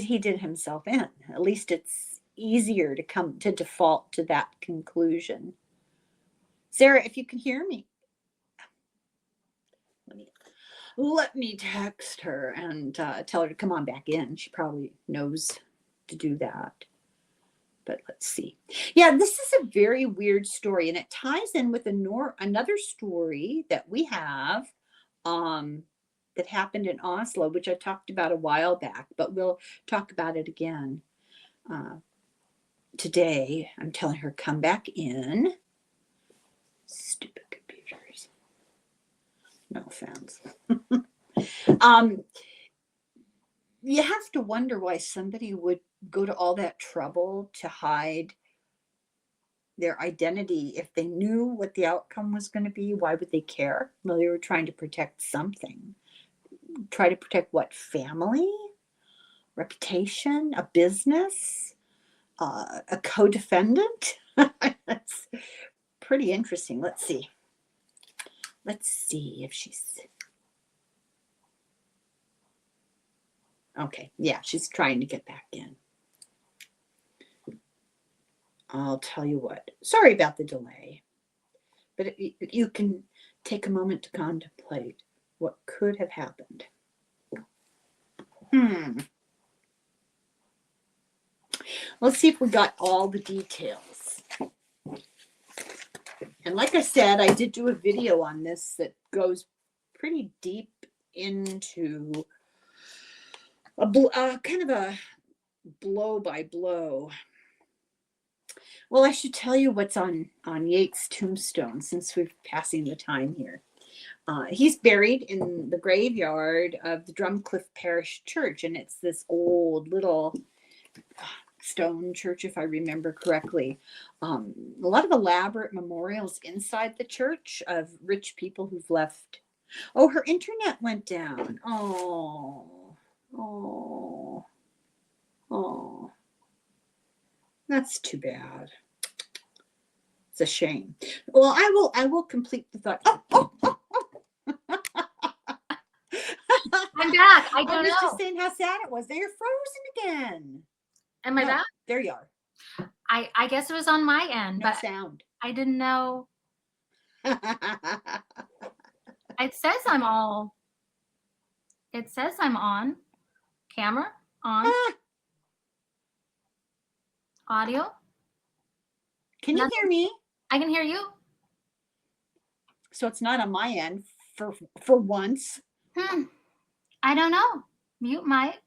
he did himself in. At least it's easier to come to default to that conclusion. Sarah, if you can hear me, let me let me text her and tell her to come on back in. She probably knows to do that. But let's see. Yeah, this is a very weird story, and it ties in with another story that we have um, that happened in Oslo, which I talked about a while back, but we'll talk about it again uh, today. I'm telling her, come back in. Stupid computers. No offense. um, you have to wonder why somebody would go to all that trouble to hide their identity. If they knew what the outcome was going to be, why would they care? Well, they were trying to protect something. Try to protect what? Family, reputation, a business, a co-defendant. That's pretty interesting. Let's see. Let's see if she's okay. Yeah, she's trying to get back in. I'll tell you what. Sorry about the delay, but you can take a moment to contemplate what could have happened. Let's see if we got all the details. And like I said, I did do a video on this that goes pretty deep into a kind of a blow by blow. Well, I should tell you what's on Yates' tombstone since we're passing the time here. He's buried in the graveyard of the Drumcliff Parish Church, and it's this old little stone church, if I remember correctly. A lot of elaborate memorials inside the church of rich people who've left. Oh, her internet went down. Oh, oh, oh. That's too bad. It's a shame. Well, I will complete the thought. I'm back. I I don't was know. just saying how sad it was. They're frozen again. Am I No, back? there you are. I guess it was on my end, No but sound. I didn't know. It says I'm all. It says I'm on. Camera on. Audio. Can you hear me? I can hear you. So it's not on my end for once. I don't know. Mute mic.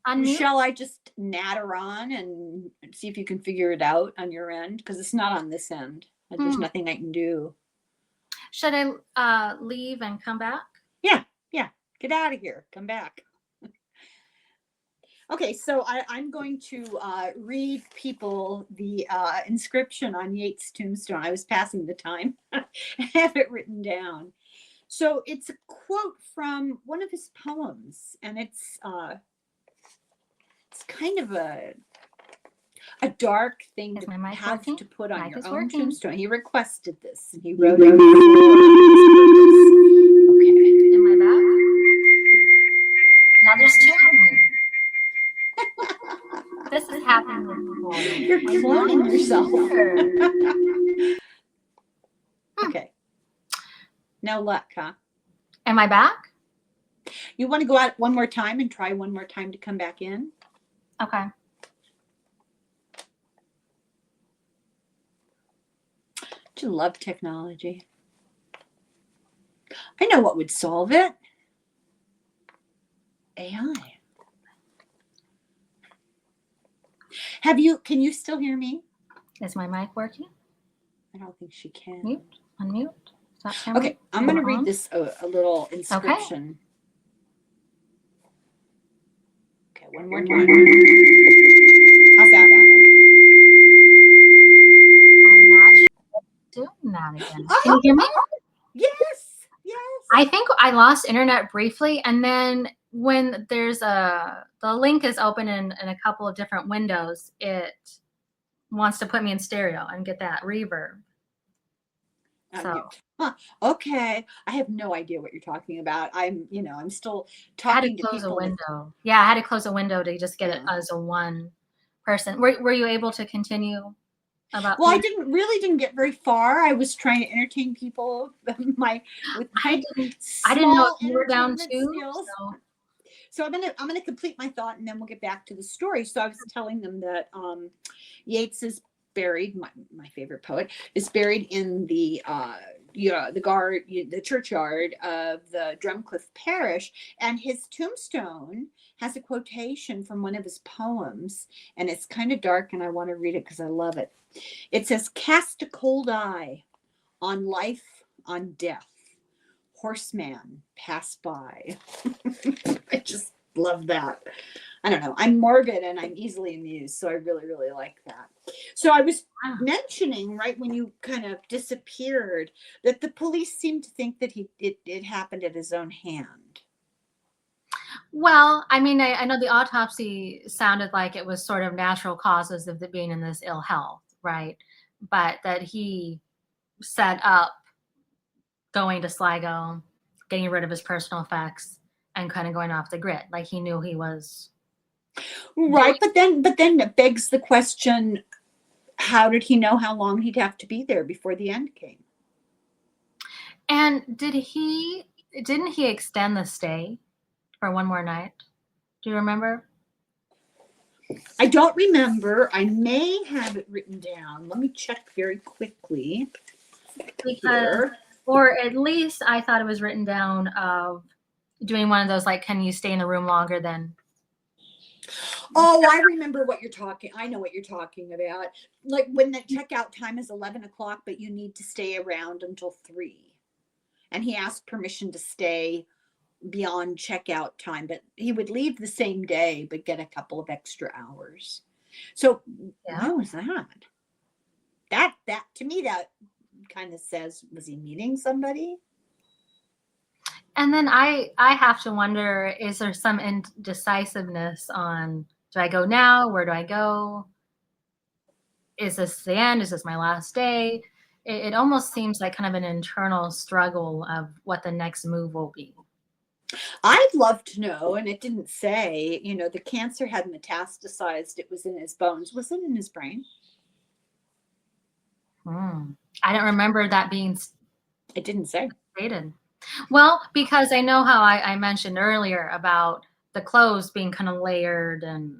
Unmute. Shall I just natter on and see if you can figure it out on your end? Because it's not on this end. There's nothing I can do. Should I leave and come back? Yeah. Get out of here. Come back. Okay, so I'm going to read people the inscription on Yates' tombstone. I was passing the time. I have it written down. So it's a quote from one of his poems, and it's kind of a dark thing Is to my mic have working? to put on Mic your is own working. tombstone. He requested this, and he wrote it for his purpose. Okay. Am I back? Now there's two of me. This is happening with people. You're cloning yourself. Sure. Okay. No luck, huh? Am I back? You want to go out one more time and try one more time to come back in? Okay. I love technology. I know what would solve it. AI. Can you still hear me? Is my mic working? I don't think she can. Mute, unmute. Stop camera. Okay, I'm going to read this a little inscription. Okay, one more time. How's that? I'm not doing that again. Can you hear me? Yes, yes. I think I lost internet briefly, and then when there's the link is open in a couple of different windows, it wants to put me in stereo and get that reverb. So okay, I have no idea what you're talking about. I'm still I had to talking to close a people. window. Yeah, I had to close a window to just get it as a one person. Were you able to continue about? Well, I didn't get very far. I was trying to entertain people with my I didn't know if you were down too. Skills. So I'm gonna complete my thought, and then we'll get back to the story. So I was telling them that Yeats is buried. My favorite poet is buried in the churchyard of the Drumcliff Parish, and his tombstone has a quotation from one of his poems, and it's kind of dark, and I want to read it because I love it. It says, "Cast a cold eye on life, on death. Horseman pass by." I just love that. I don't know. I'm morbid and I'm easily amused, so I really, really like that. So I was mentioning right when you kind of disappeared that the police seemed to think that it happened at his own hand. Well, I mean, I know the autopsy sounded like it was sort of natural causes of it being in this ill health, right? But that he set up going to SLIGO, getting rid of his personal effects, and kind of going off the grid. Like he knew he was right. But then it begs the question: how did he know how long he'd have to be there before the end came? And didn't he extend the stay for one more night? Do you remember? I don't remember. I may have it written down. Let me check very quickly. Or at least I thought it was written down of doing one of those, like, can you stay in the room longer than? Oh, I remember what you're talking. I know what you're talking about. Like when the checkout time is 11 o'clock, but you need to stay around until 3. And he asked permission to stay beyond checkout time, but he would leave the same day, but get a couple of extra hours. So why was that? That to me, that kind of says, was he meeting somebody? And then I have to wonder, is there some indecisiveness on, do I go now? Where do I go? Is this the end? Is this my last day? It almost seems like kind of an internal struggle of what the next move will be. I'd love to know, and it didn't say, the cancer had metastasized. It was in his bones. Was it in his brain? I don't remember that being. It didn't say. Stated. Well, because I know how I mentioned earlier about the clothes being kind of layered and,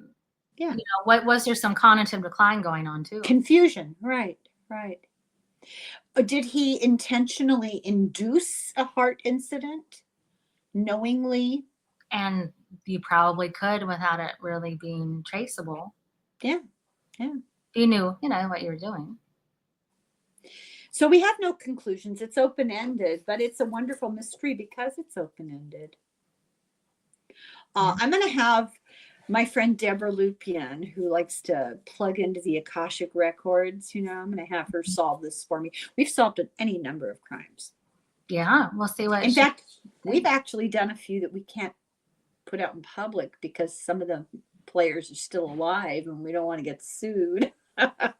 what was there some cognitive decline going on too? Confusion. Right. Did he intentionally induce a heart incident knowingly? And you probably could without it really being traceable. Yeah. You knew, what you were doing. So we have no conclusions. It's open-ended, but it's a wonderful mystery because it's open-ended. I'm going to have my friend Deborah Lupian, who likes to plug into the Akashic records, I'm going to have her solve this for me. We've solved any number of crimes. Yeah, we'll see what In she. fact, we've actually done a few that we can't put out in public because some of the players are still alive and we don't want to get sued. But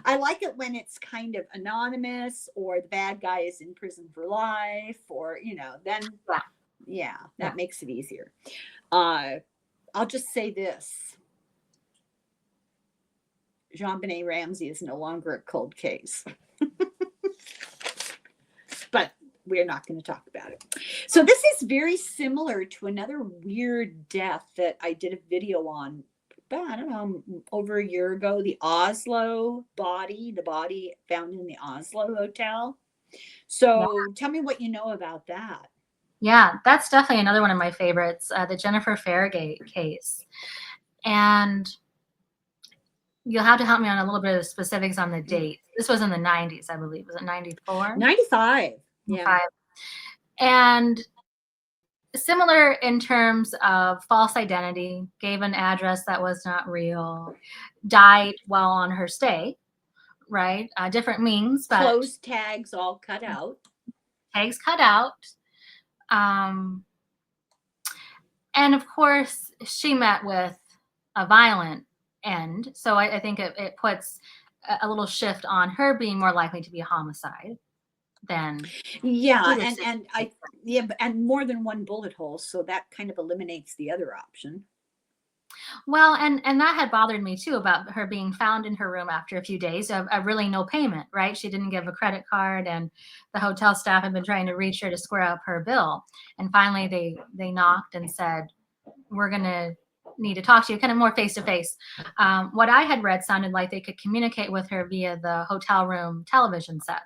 I like it when it's kind of anonymous or the bad guy is in prison for life or, then Yeah, yeah, yeah. that makes it easier. I'll just say this. JonBenet Ramsey is no longer a cold case. But we're not going to talk about it. So this is very similar to another weird death that I did a video on, I don't know, over a year ago. The Oslo body, the body found in the Oslo hotel. So tell me what you know about that. Yeah, that's definitely another one of my favorites, the Jennifer Farragate case. And you'll have to help me on a little bit of specifics on the date. This was in the 90s, I believe. Was it 94? 95. Yeah. And similar in terms of false identity, gave an address that was not real, died while on her stay, right? Different means, but Clothes tags all cut out. tags cut out. And of course, she met with a violent end. So I think it puts a little shift on her being more likely to be a homicide than Yeah, Peterson's case. and more than one bullet hole, so that kind of eliminates the other option. Well, and that had bothered me too about her being found in her room after a few days of really no payment, right? She didn't give a credit card, and the hotel staff had been trying to reach her to square up her bill. And finally, they knocked and said, "We're gonna need to talk to you," kind of more face to face. What I had read sounded like they could communicate with her via the hotel room television set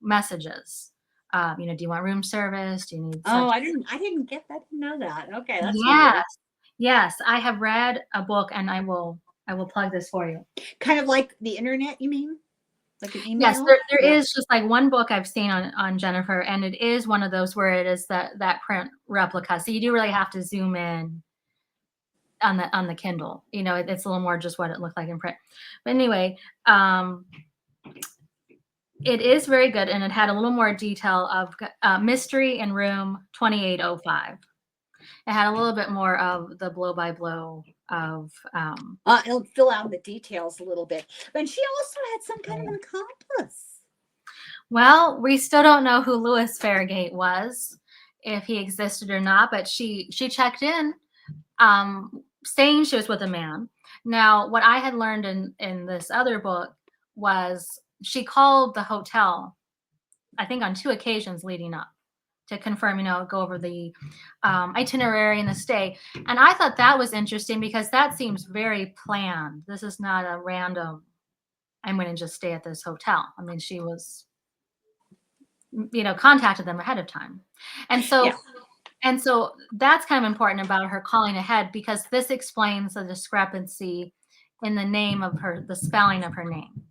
messages. Do you want room service? Do you need Oh, such? I didn't get that. Didn't know that. Okay, that's Yes, weird. yes, I have read a book, and I will plug this for you. Kind of like the internet, you mean? Like an Yes, email? there Yeah. is just like one book I've seen on Jennifer, and it is one of those where it is that print replica. So you do really have to zoom in on the Kindle. It's a little more just what it looked like in print. But anyway, it is very good, and it had a little more detail of mystery in room 2805. It had a little bit more of the blow by blow of It'll fill out the details a little bit. But she also had some kind of an accomplice. well, we still don't know who Louis Farragate was, if he existed or not, but she checked in, saying she was with a man. Now, what I had learned in this other book was she called the hotel, I think on 2 occasions leading up to confirm, go over the itinerary and the stay. And I thought that was interesting because that seems very planned. This is not a random, I'm going to just stay at this hotel. I mean, she was, contacted them ahead of time. And so, Yeah. and so that's kind of important about her calling ahead, because this explains the discrepancy in the name of her, the spelling of her name.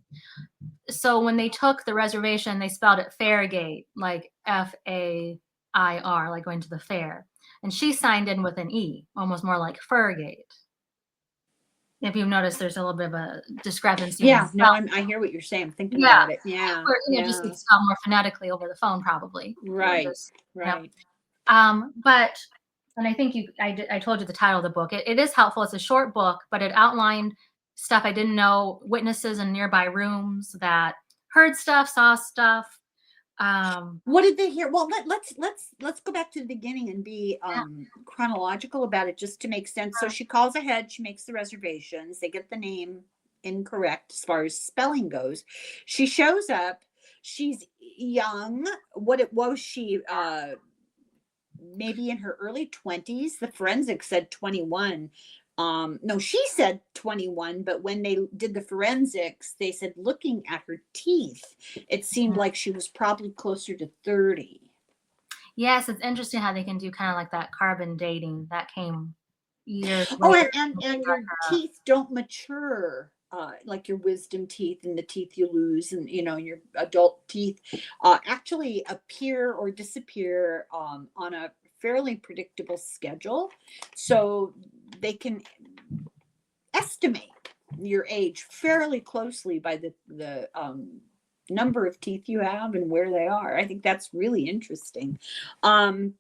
So when they took the reservation, they spelled it Farragate, like Fair, like going to the fair. And she signed in with an E, almost more like Furgate. If you've noticed, there's a little bit of a discrepancy. Yeah. No, I hear what you're saying. I'm thinking Yeah. about it. Yeah. Or, Yeah. just you'd spell more phonetically over the phone, probably. Right. Just, right. But, and I think I told you the title of the book. It is helpful. It's a short book, but it outlined stuff I didn't know, witnesses in nearby rooms that heard stuff, saw stuff. What did they hear? Well, let's go back to the beginning and be chronological about it, just to make sense. So she calls ahead, she makes the reservations, they get the name incorrect as far as spelling goes. She shows up, she's young. What was she? Maybe in her early 20s. The forensic said 21. No, she said 21, but when they did the forensics, they said looking at her teeth, it seemed like she was probably closer to 30. Yes, it's interesting how they can do kind of like that carbon dating that came years Oh, later. and your teeth don't mature like your wisdom teeth and the teeth you lose, and your adult teeth actually appear or disappear on a fairly predictable schedule, so they can estimate your age fairly closely by the number of teeth you have and where they are. I think that's really interesting. Um,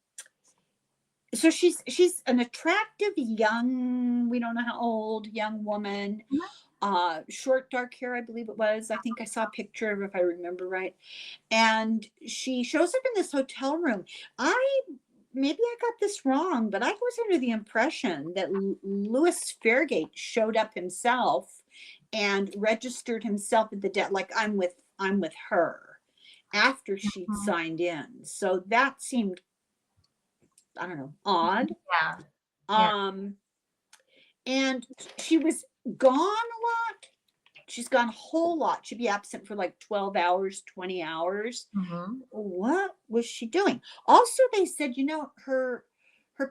so she's an attractive young, we don't know how old, young woman, short dark hair, I believe it was. I think I saw a picture of, if I remember right. And she shows up in this hotel room. I Maybe I got this wrong, but I was under the impression that Louis Fairgate showed up himself and registered himself at the debt, like I'm with her after she'd Mhm. signed in. So that seemed, I don't know, odd. Yeah. Yeah. Um, and she was gone a lot. She's gone a whole lot. She'd be absent for like 12 hours, 20 hours. Mhm. What was she doing? Also, they said, her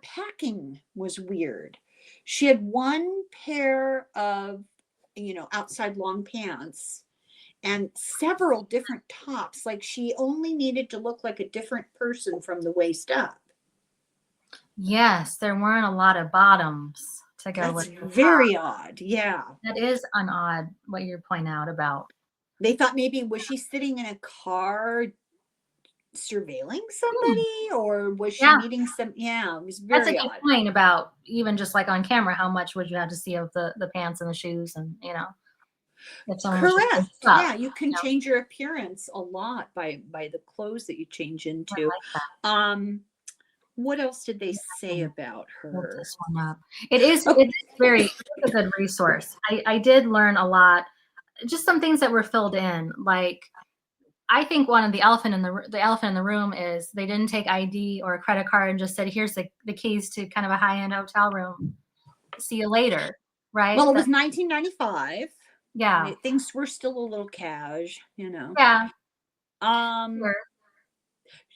packing was weird. She had one pair of, outside long pants and several different tops. Like she only needed to look like a different person from the waist up. Yes, there weren't a lot of bottoms to go That's with the top. very odd. Yeah. That is an odd what you point out about. They thought maybe, was she sitting in a car surveilling Hmm. somebody, or was she Yeah, meeting some, yeah, it was that's a very good odd. point about even just like on camera, how much would you have to see of the pants and the shoes and, if someone was just Correct. dressed up, Yeah, you can you know, change your appearance a lot by the clothes that you change I into. like that. Um, what else did they Yeah, say about pulled her? this one up. It Oh, is very it is a good resource. I did learn a lot, just some things that were filled in. Like I think one of the elephant in the room is they didn't take ID or a credit card and just said, "Here's the keys to kind of a high-end hotel room. See you later." Right? well, it That was 1995. yeah. Things were still a little cash. Yeah, Um, sure.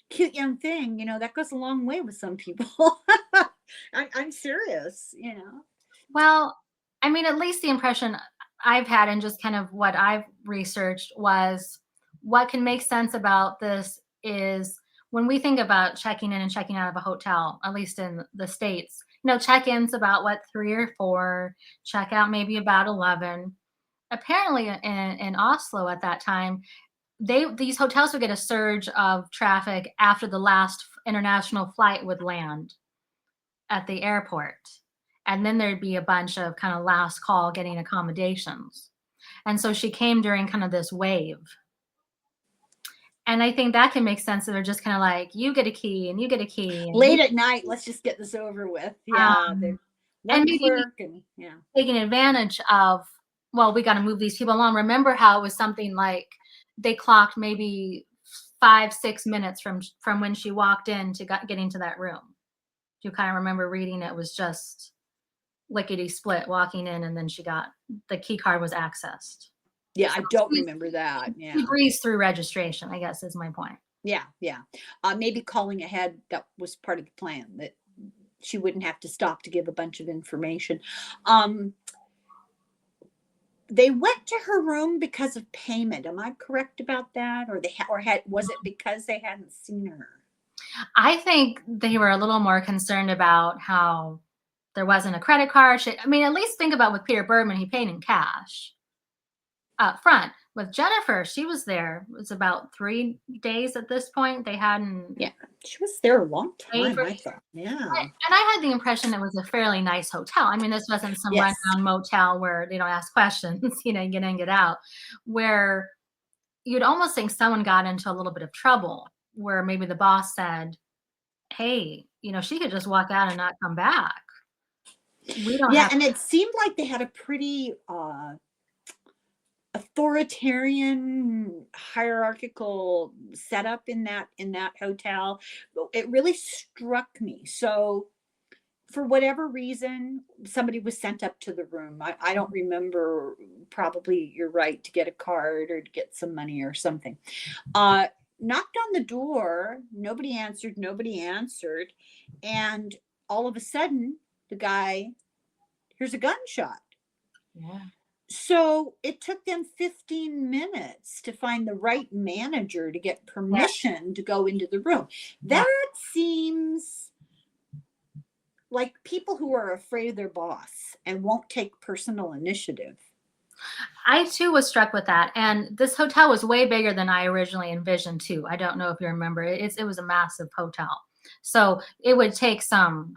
Cute young thing, that goes a long way with some people. I'm serious. Well, I mean, at least the impression I've had and just kind of what I've researched was what can make sense about this is when we think about checking in and checking out of a hotel, at least in the States, check-ins about what, 3 or 4, check out maybe about 11. Apparently in Oslo at that time, these hotels would get a surge of traffic after the last international flight would land at the airport. And then there'd be a bunch of kind of last call getting accommodations. And so she came during kind of this wave. And I think that can make sense that they're just kind of like, you get a key and you get a key and you Late at night, let's just get this over with. Yeah, um, and one maybe clerk, and yeah. taking advantage of, well, we got to move these people along. Remember how it was something like they clocked maybe 5, 6 minutes from when she walked in to getting to that room. Do you kind of remember reading it was just lickety split walking in, and then the key card was accessed. Yeah, So I don't remember that. she Yeah. breezed through registration, I guess is my point. Yeah, yeah. Maybe calling ahead, that was part of the plan, that she wouldn't have to stop to give a bunch of information. Um, they went to her room because of payment. Am I correct about that? Or was it because they hadn't seen her? I think they were a little more concerned about how there wasn't a credit card. I mean, at least think about with Peter Bergman, he paid in cash up front. With Jennifer, she was there. It was about 3 days at this point. They hadn't Yeah, she was there a long paid time, for I thought. Yeah. and I had the impression it was a fairly nice hotel. I mean, this wasn't some Yes. rundown motel where they don't ask questions, get in, get out, where you'd almost think someone got into a little bit of trouble, where maybe the boss said, "Hey, she could just walk out and not come back. We don't Yeah, have." and it seemed like they had a pretty authoritarian hierarchical setup in that hotel. It really struck me. So for whatever reason, somebody was sent up to the room. I don't remember. Probably you're right, to get a card or to get some money or something. uh Knocked on the door. Nobody answered. And all of a sudden, the guy hears a gunshot. Yeah. So it took them 15 minutes to find the right manager to get Yeah. permission to go into the room. Yeah. That seems like people who are afraid of their boss and won't take personal initiative. I too was struck with that, and this hotel was way bigger than I originally envisioned too. I don't know if you remember, it was a massive hotel. So, it would take some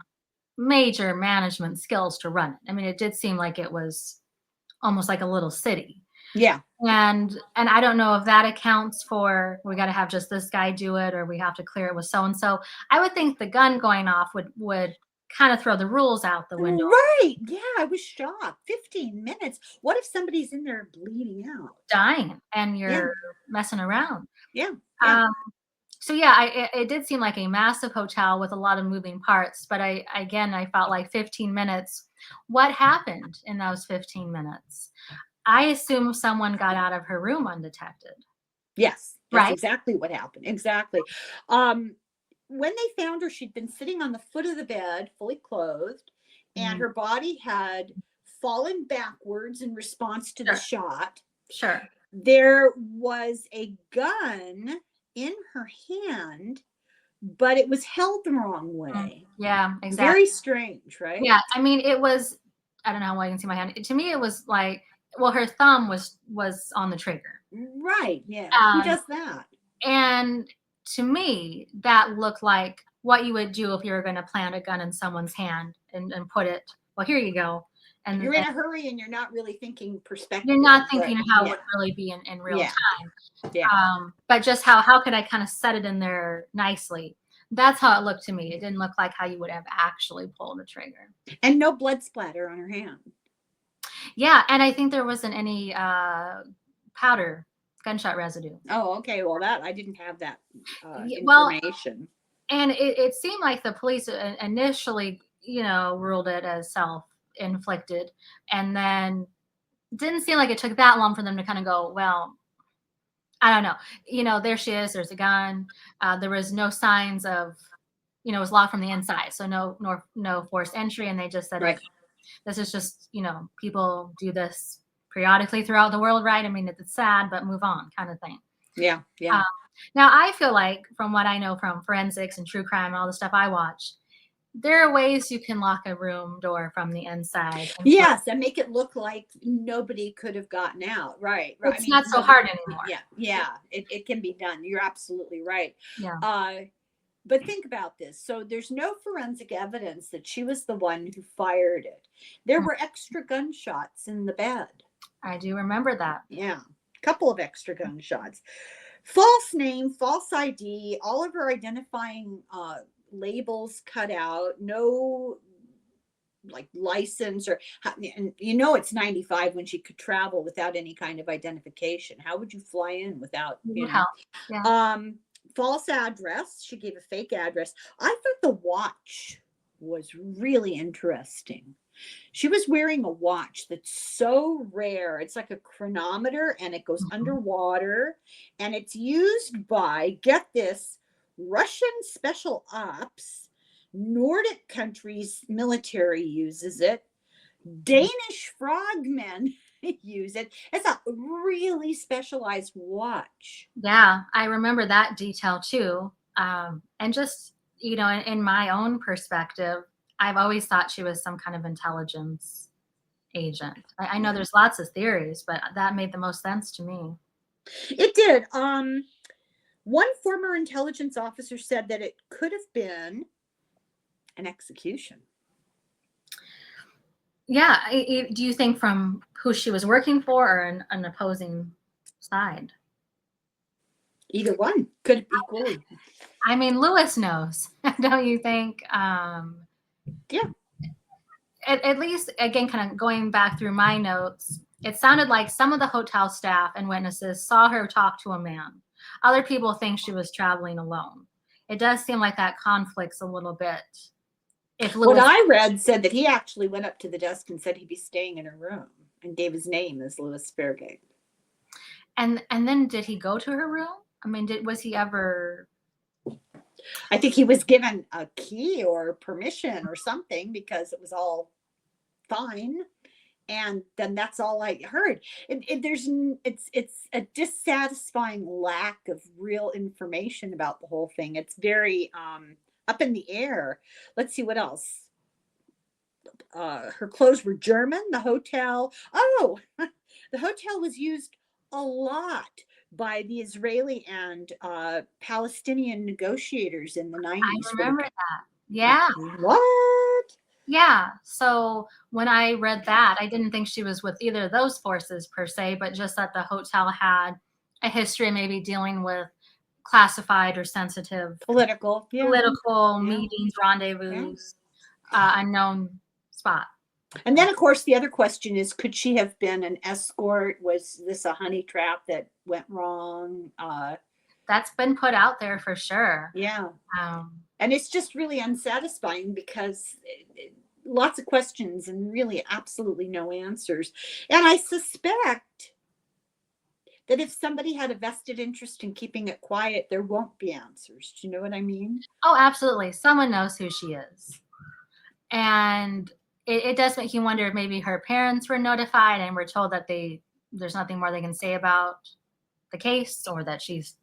major management skills to run it. I mean, it did seem like it was almost like a little city. Yeah. And I don't know if that accounts for we gotta have just this guy do it or we have to clear it with so and so. I would think the gun going off would kinda throw the rules out the window. Right. Yeah, I was shocked. 15 minutes. What if somebody's in there bleeding out? Dying and Yeah. you're messing around. Yeah. Yeah. Um, so yeah, it did seem like a massive hotel with a lot of moving parts, but I felt like 15 minutes. What happened in those 15 minutes? I assume someone got out of her room undetected, Yes. That's right? exactly what happened. Exactly. Um, when they found her, she'd been sitting on the foot of the bed, fully clothed, and Mhm. her body had fallen backwards in response to the Sure, shot. sure. There was a gun in her hand, but it was held the wrong Mm, way. yeah, Very exactly. strange, right? Yeah, I mean, it was I don't know how well you can see my hand. To me, it was like well, her thumb was on the trigger. Right. Yeah. Who Um, does that? and to me, that looked like what you would do if you were gonna plant a gun in someone's hand and put it, "Well, here you go," You're in and a hurry and you're not really thinking you're perspective. not Right. thinking of how it Yeah. would really be in real Yeah. time. Yeah. But just how could I kinda set it in there nicely? That's how it looked to me. It didn't look like how you would have actually pulled the trigger. And no blood splatter on her hand. Yeah, and I think there wasn't any, powder, gunshot residue. Oh, okay. Well, that I didn't have that Well, information. and it seemed like the police initially, ruled it as self-inflicted, and then didn't seem like it took that long for them to kinda go, "Well, I don't know. There she is. There's a gun. There was no signs of, it was locked from the inside, so no forced entry. And they just said, Right. okay, this is just, people do this periodically throughout the world, right? I mean, it's sad, but move on, kind of thing. Yeah. Yeah. Uh, Now, I feel like, from what I know from forensics and true crime and all the stuff I watch, there are ways you can lock a room door from the inside, and so Yes, and make it look like nobody could have gotten out. Right. Right. I it's mean, not so nobody. hard anymore. Yeah. Yeah. It can be done. You're absolutely right. Yeah, Uh, but think about this. So there's no forensic evidence that she was the one who fired it. There Mm, were extra gunshots in the bed. I do remember that. Yeah. Couple of extra gunshots. False name, false ID, all of her identifying labels cut out, no like license or and it's 95 when she could travel without any kind of identification. How would you fly in without, It would help. Yeah. false address? She gave a fake address. I thought the watch was really interesting. She was wearing a watch that's so rare. It's like a chronometer and it goes Mhm. underwater and it's used by, get this, Russian special ops, Nordic countries military uses it, Danish frogmen use it. It's a really specialized watch. Yeah, I remember that detail too. And just, in my own perspective, I've always thought she was some kind of intelligence agent. I know Yeah. there's lots of theories, but that made the most sense to me. It did. One former intelligence officer said that it could have been an execution. Yeah. Do you think from who she was working for or an opposing side? Either one could have equally. I mean, Lewis knows, don't you think? Yeah. At least, again, kind of going back through my notes, it sounded like some of the hotel staff and witnesses saw her talk to a man. Other people think she was traveling alone. It does seem like that conflicts a little bit. If What Lewis I read said that he actually went up to the desk and said he'd be staying in her room and gave his name as Louis Fairgate. and then did he go to her room? I mean, was he ever? I think he was given a key or permission or something because it was all fine. And then that's all I heard. It's a dissatisfying lack of real information about the whole thing. It's very up in the air. Let's see what else. Her clothes were German. The hotel. Oh, The hotel was used a lot by the Israeli and Palestinian negotiators in the I 90s for the. remember that. Yeah. What? Yeah. So when I read that, I didn't think she was with either of those forces per se, but just that the hotel had a history of maybe dealing with classified or sensitive Political. Yeah. political Yeah. meetings, rendezvous, unknown spot. And then, of course, the other question is, could she have been an escort? Was this a honey trap that went wrong? That's been put out there for sure. Yeah. Um, And it's just really unsatisfying because lots of questions and really absolutely no answers. And I suspect that if somebody had a vested interest in keeping it quiet, there won't be answers. Do you know what I mean? oh, absolutely. Someone knows who she is. And it does make you wonder if maybe her parents were notified and were told that there's nothing more they can say about the case, or that she's,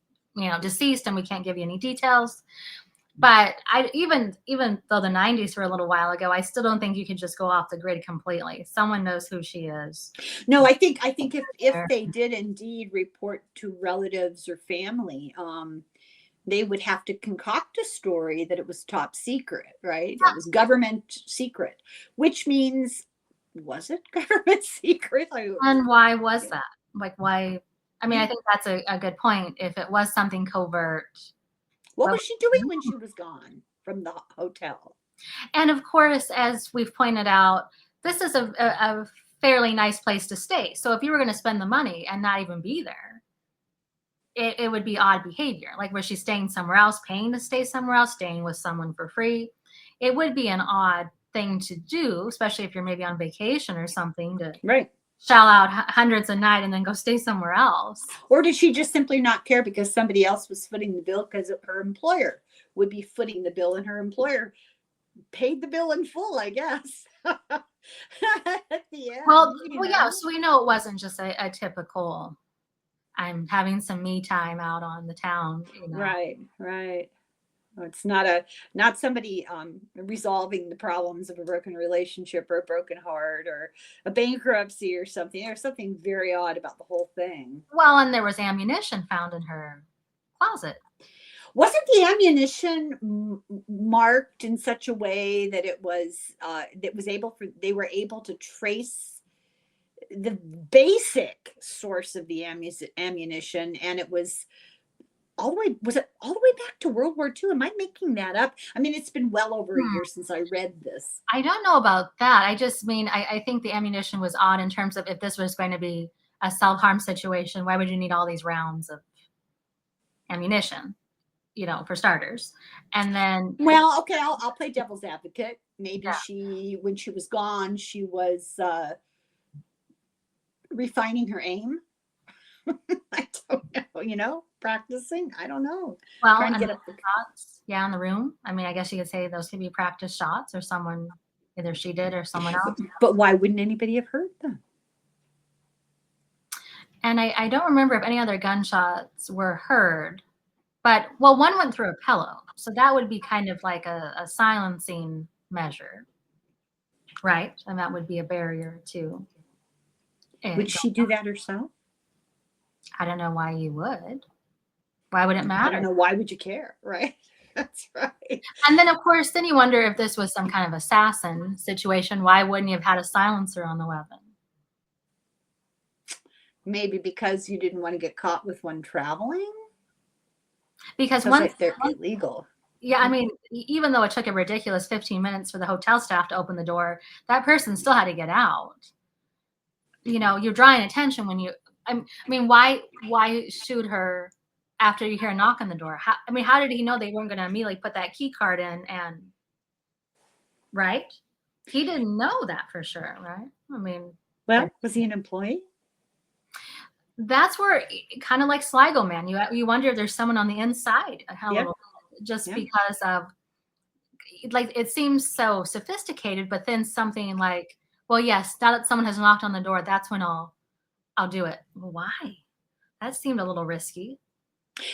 deceased and we can't give you any details. But even though the 90s were a little while ago, I still don't think you could just go off the grid completely. Someone knows who she is. No, I think if they did indeed report to relatives or family, they would have to concoct a story that it was top secret, right? It was government secret, which means, was it government secret? And why was that? Like, why? I mean, I think that's a good point. If it was something covert, what was she doing when she was gone from the hotel? And of course, as we've pointed out, this is a fairly nice place to stay. So if you were going to spend the money and not even be there, it would be odd behavior. Like, was she staying somewhere else, paying to stay somewhere else, staying with someone for free? It would be an odd thing to do, especially if you're maybe on vacation or something, to Right. shell out hundreds a night and then go stay somewhere else. Or did she just simply not care because somebody else was footing the bill, because her employer would be footing the bill and her employer paid the bill in full, I guess. At the end. Well, yeah, so we know it wasn't just a typical, I'm having some me time out on the town. Right. It's not somebody resolving the problems of a broken relationship or a broken heart or a bankruptcy or something. There's something very odd about the whole thing. Well, and there was ammunition found in her closet. Wasn't the ammunition marked in such a way that they were able to trace the basic source of the ammunition, and it was all the way back to World War II? Am I making that up? I mean, it's been well over a year since I read this. I don't know about that. I just mean, I think the ammunition was odd in terms of, if this was going to be a self-harm situation, why would you need all these rounds of ammunition, for starters? And then, well, okay, I'll play devil's advocate. Maybe when she was gone, she was refining her aim. I don't know, practicing. I don't know. Well, trying to and get up the shots, in the room. I mean, I guess you could say those could be practice shots, or someone, either she did or someone else. But why wouldn't anybody have heard them? And I don't remember if any other gunshots were heard, but one went through a pillow, so that would be kind of like a silencing measure, right? And that would be a barrier too. Would she do that herself? I don't know why you would. Why would it matter? I don't know. Why would you care? Right. That's right. And then, of course, then you wonder if this was some kind of assassin situation. Why wouldn't you have had a silencer on the weapon? Maybe because you didn't want to get caught with one traveling. Because once they're illegal. Yeah, I mean, even though it took a ridiculous 15 minutes for the hotel staff to open the door, that person still had to get out. You're drawing attention when you. I mean, why shoot her after you hear a knock on the door? How did he know they weren't going to immediately put that key card in? And right, he didn't know that for sure, right? I mean, well, was he an employee? That's where, kind of like SLIGO, man, you wonder if there's someone on the inside, because of, like, it seems so sophisticated, but then something like, well, yes, now that someone has knocked on the door, that's when I'll do it. Why? That seemed a little risky.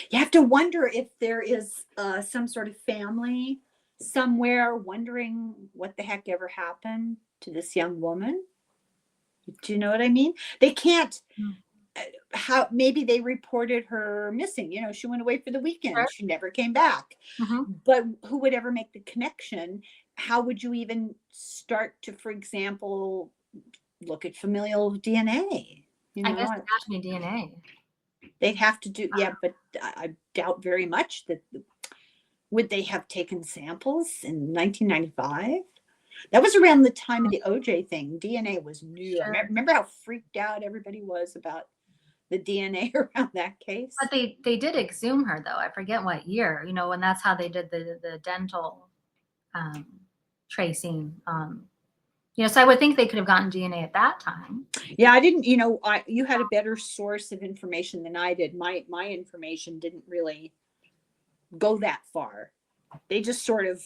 You have to wonder if there is some sort of family somewhere wondering what the heck ever happened to this young woman. Do you know what I mean? They can't. Mm. How maybe they reported her missing. She went away for the Sure. weekend. She never came back. Mhm. But who would ever make the connection? How would you even start to, for example, look at familial DNA? I guess it has to be DNA. They'd have to do, yeah, but I doubt very much that would they have taken samples in 1995? That was around the time of the OJ thing. DNA was new. Sure. Remember how freaked out everybody was about the DNA around that case? But they did exhume her though. I forget what year, and that's how they did the dental um, tracing. So I would think they could have gotten DNA at that time. Yeah, I didn't. You had a better source of information than I did. My information didn't really go that far. They just sort of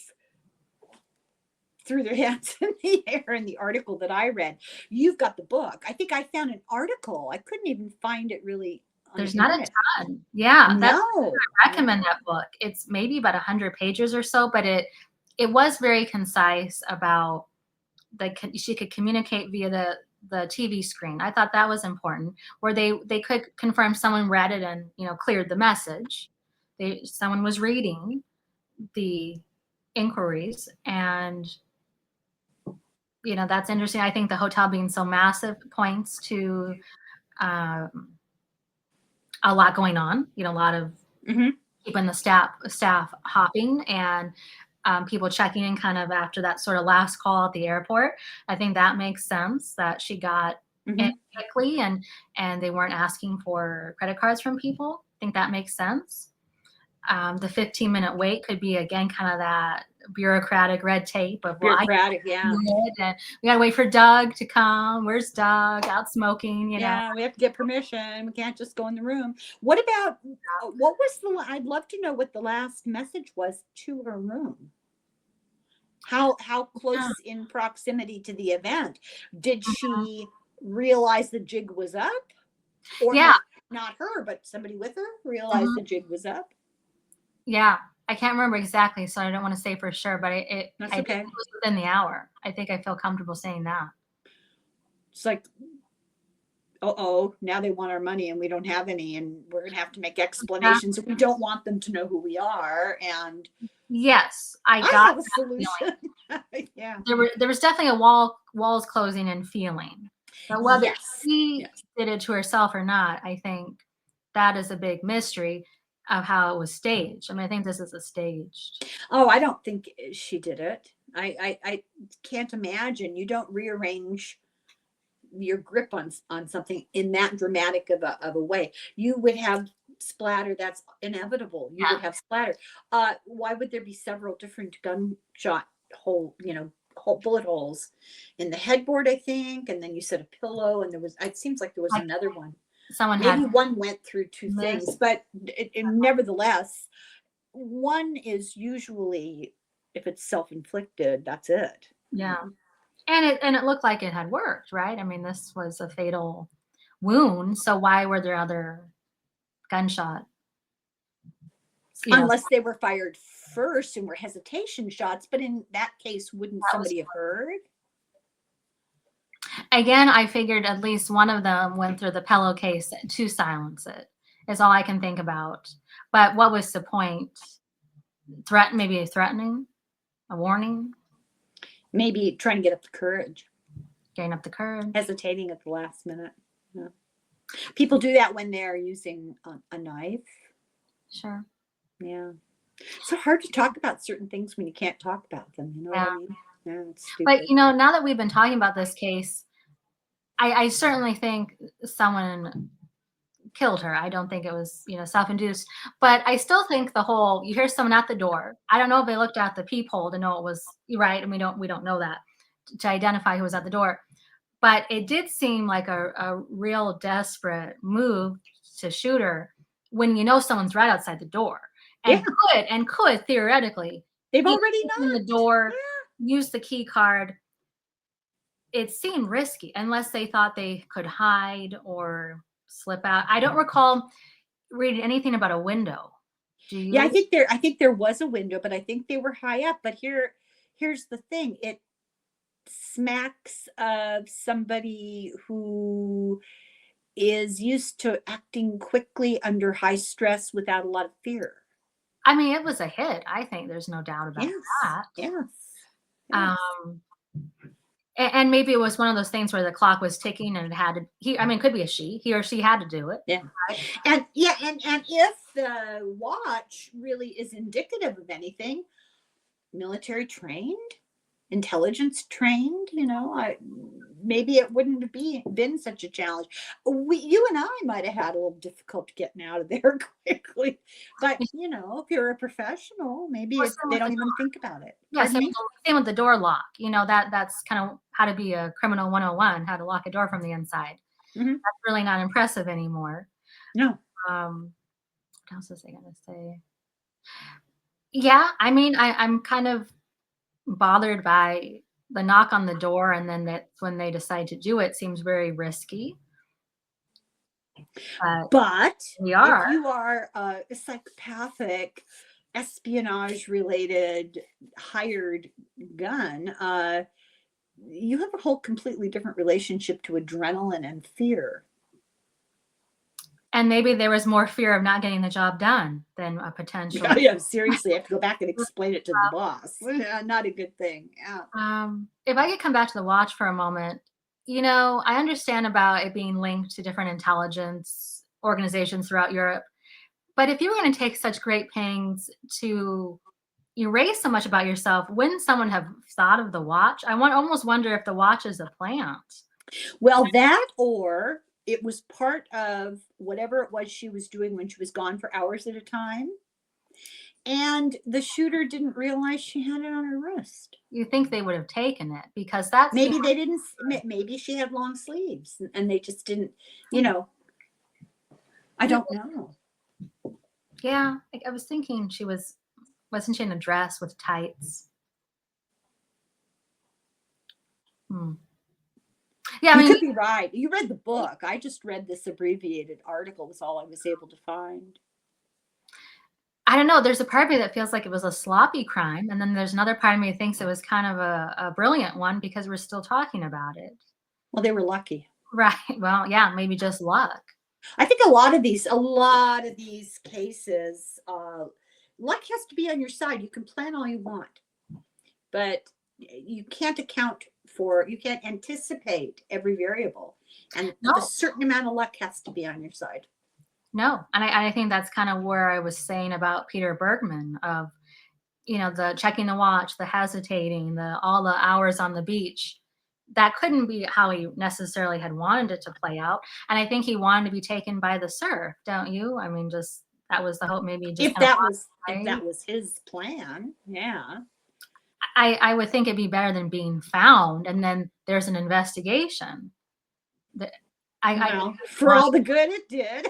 threw their hands in the air in the article that I read. You've got the book. I think I found an article. I couldn't even find it really. There's not a ton. Yeah, No, I recommend that book. It's maybe about 100 pages or so, but it was very concise about she could communicate via the TV screen. I thought that was important, where they could confirm someone read it and cleared the message. Someone was reading the inquiries, and that's interesting. I think the hotel being so massive points to a lot going on. A lot of keeping the staff hopping and people checking in kind of after that sort of last call at the airport. I think that makes sense that she got in quickly and they weren't asking for credit cards from people. I think that makes sense. The 15-minute wait could be, again, kind of that bureaucratic red tape of, yeah. And we got to wait for Doug to come. Where's Doug? Out smoking, Yeah, we have to get permission. We can't just go in the room. What about, what was I'd love to know what the last message was to her room. How close in proximity to the event? Did she realize the jig was up? Or not her, but somebody with her realized the jig was up? Yeah, I can't remember exactly, so I don't want to say for sure, but That's I okay. think it was within the hour. I think I feel comfortable saying that. It's like, now they want our money and we don't have any, and we're going to have to make explanations. We don't want them to know who we are. And yes, I got a solution. Yeah, there was definitely a walls closing and feeling. But whether she did it to herself or not, I think that is a big mystery of how it was staged. I mean, I think this is a staged. Oh, I don't think she did it. I can't imagine. You don't rearrange your grip on something in that dramatic of a way. You would have splatter. That's inevitable. You would have splatter. Why would there be several different gunshot bullet holes in the headboard, I think, and then you said a pillow, and it seems like there was another one. Maybe one went through two things, but nevertheless, one is usually, if it's self-inflicted, that's it. Yeah. And it looked like it had worked, right? I mean, this was a fatal wound, so why were there other gunshot? Unless they were fired first and were hesitation shots, but in that case, wouldn't somebody have heard? Again, I figured at least one of them went through the pillowcase to silence it, is all I can think about. But what was the point? Maybe threatening? A warning? Maybe trying to get up the courage. Getting up the courage. Hesitating at the last minute. Yeah. People do that when they're using a knife. Sure. Yeah. It's so hard to talk about certain things when you can't talk about them. You know what I mean? Yeah, it's stupid. But, now that we've been talking about this case, I certainly think someone killed her. I don't think it was, self-induced. But I still think you hear someone at the door. I don't know if they looked out the peephole to know it was right, and we don't know that to identify who was at the door. But it did seem like a real desperate move to shoot her when someone's right outside the door and could theoretically. They've already knocked in the door, use the key card. It seemed risky unless they thought they could hide or slip out. I don't recall reading anything about a window. Do you? Yeah, I think there was a window, but I think they were high up. But here's the thing. smacks of somebody who is used to acting quickly under high stress without a lot of fear. I mean, it was a hit. I think there's no doubt about Yes, that. yes, yes. Um, and maybe it was one of those things where the clock was ticking and it had to, I mean, it could be a he or she had to do it. Yeah. Right? And yeah, and if the watch really is indicative of anything, military trained, intelligence trained, maybe it wouldn't have been such a challenge. You and I might have had a little difficult getting out of there quickly, but if you're a professional, maybe Or same they with don't even think about it. yeah, Pardon me? same with the door lock. That's kind of how to be a criminal 101, how to lock a door from the inside. Hmm. That's really not impressive anymore. No. Um, what else was I gonna say? Yeah, I mean, I'm kind of bothered by the knock on the door, and then that's when they decide to do it seems very risky. But But we if are. you are a psychopathic, espionage related hired gun, you have a whole completely different relationship to adrenaline and fear. And maybe there was more fear of not getting the job done than a potential. Yeah, yeah, seriously, I have to go back and explain it to the boss. Yeah, not a good thing. Yeah. If I could come back to the watch for a moment, I understand about it being linked to different intelligence organizations throughout Europe. But if you were going to take such great pains to erase so much about yourself, wouldn't someone have thought of the watch? Almost wonder if the watch is a plant. Well, that or it was part of whatever it was she was doing when she was gone for hours at a time. And the shooter didn't realize she had it on her wrist. You think they would have taken it because that's Maybe they didn't, maybe she had long sleeves and they just didn't, I don't know. yeah. I was thinking wasn't she in a dress with tights? Hmm. Yeah, I You mean, could be right. You read the book. I just read this abbreviated article, was all I was able to find. I don't know. There's a part of me that feels like it was a sloppy crime, and then there's another part of me that thinks it was kind of a brilliant one because we're still talking about it. Well, they were lucky. Right. Well, yeah, maybe just luck. I think a lot of these cases, luck has to be on your side. You can plan all you want, but you can't anticipate every variable, and No, a certain amount of luck has to be on your side. no. And I think that's kind of where I was saying about Peter Bergman of, the checking the watch, the hesitating, all the hours on the beach. That couldn't be how he necessarily had wanted it to play out. And I think he wanted to be taken by the surf, don't you? I mean, just that was the hope. Maybe he just If kind of that walked was if away. that was his plan, yeah. I would think it'd be better than being found, and then there's an investigation. The I Well, for want all the good it did.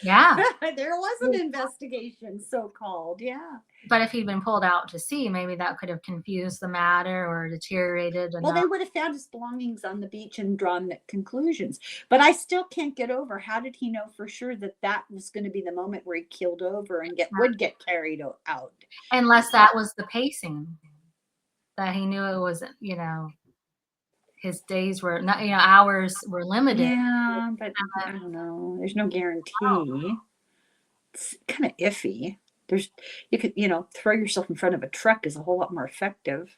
yeah, There was an investigation, so called. Yeah. but if he'd been pulled out to sea, maybe that could have confused the matter or deteriorated Well, they enough. would have found his belongings on the beach and drawn the conclusions. But I still can't get over, how did he know for sure that that was going to be the moment where he keeled over and would get carried out? Unless that was the pacing, that he knew it was, his days were not, hours were limited. Yeah, but I don't know. There's no guarantee. It's kind of iffy. You could, throw yourself in front of a truck is a whole lot more effective.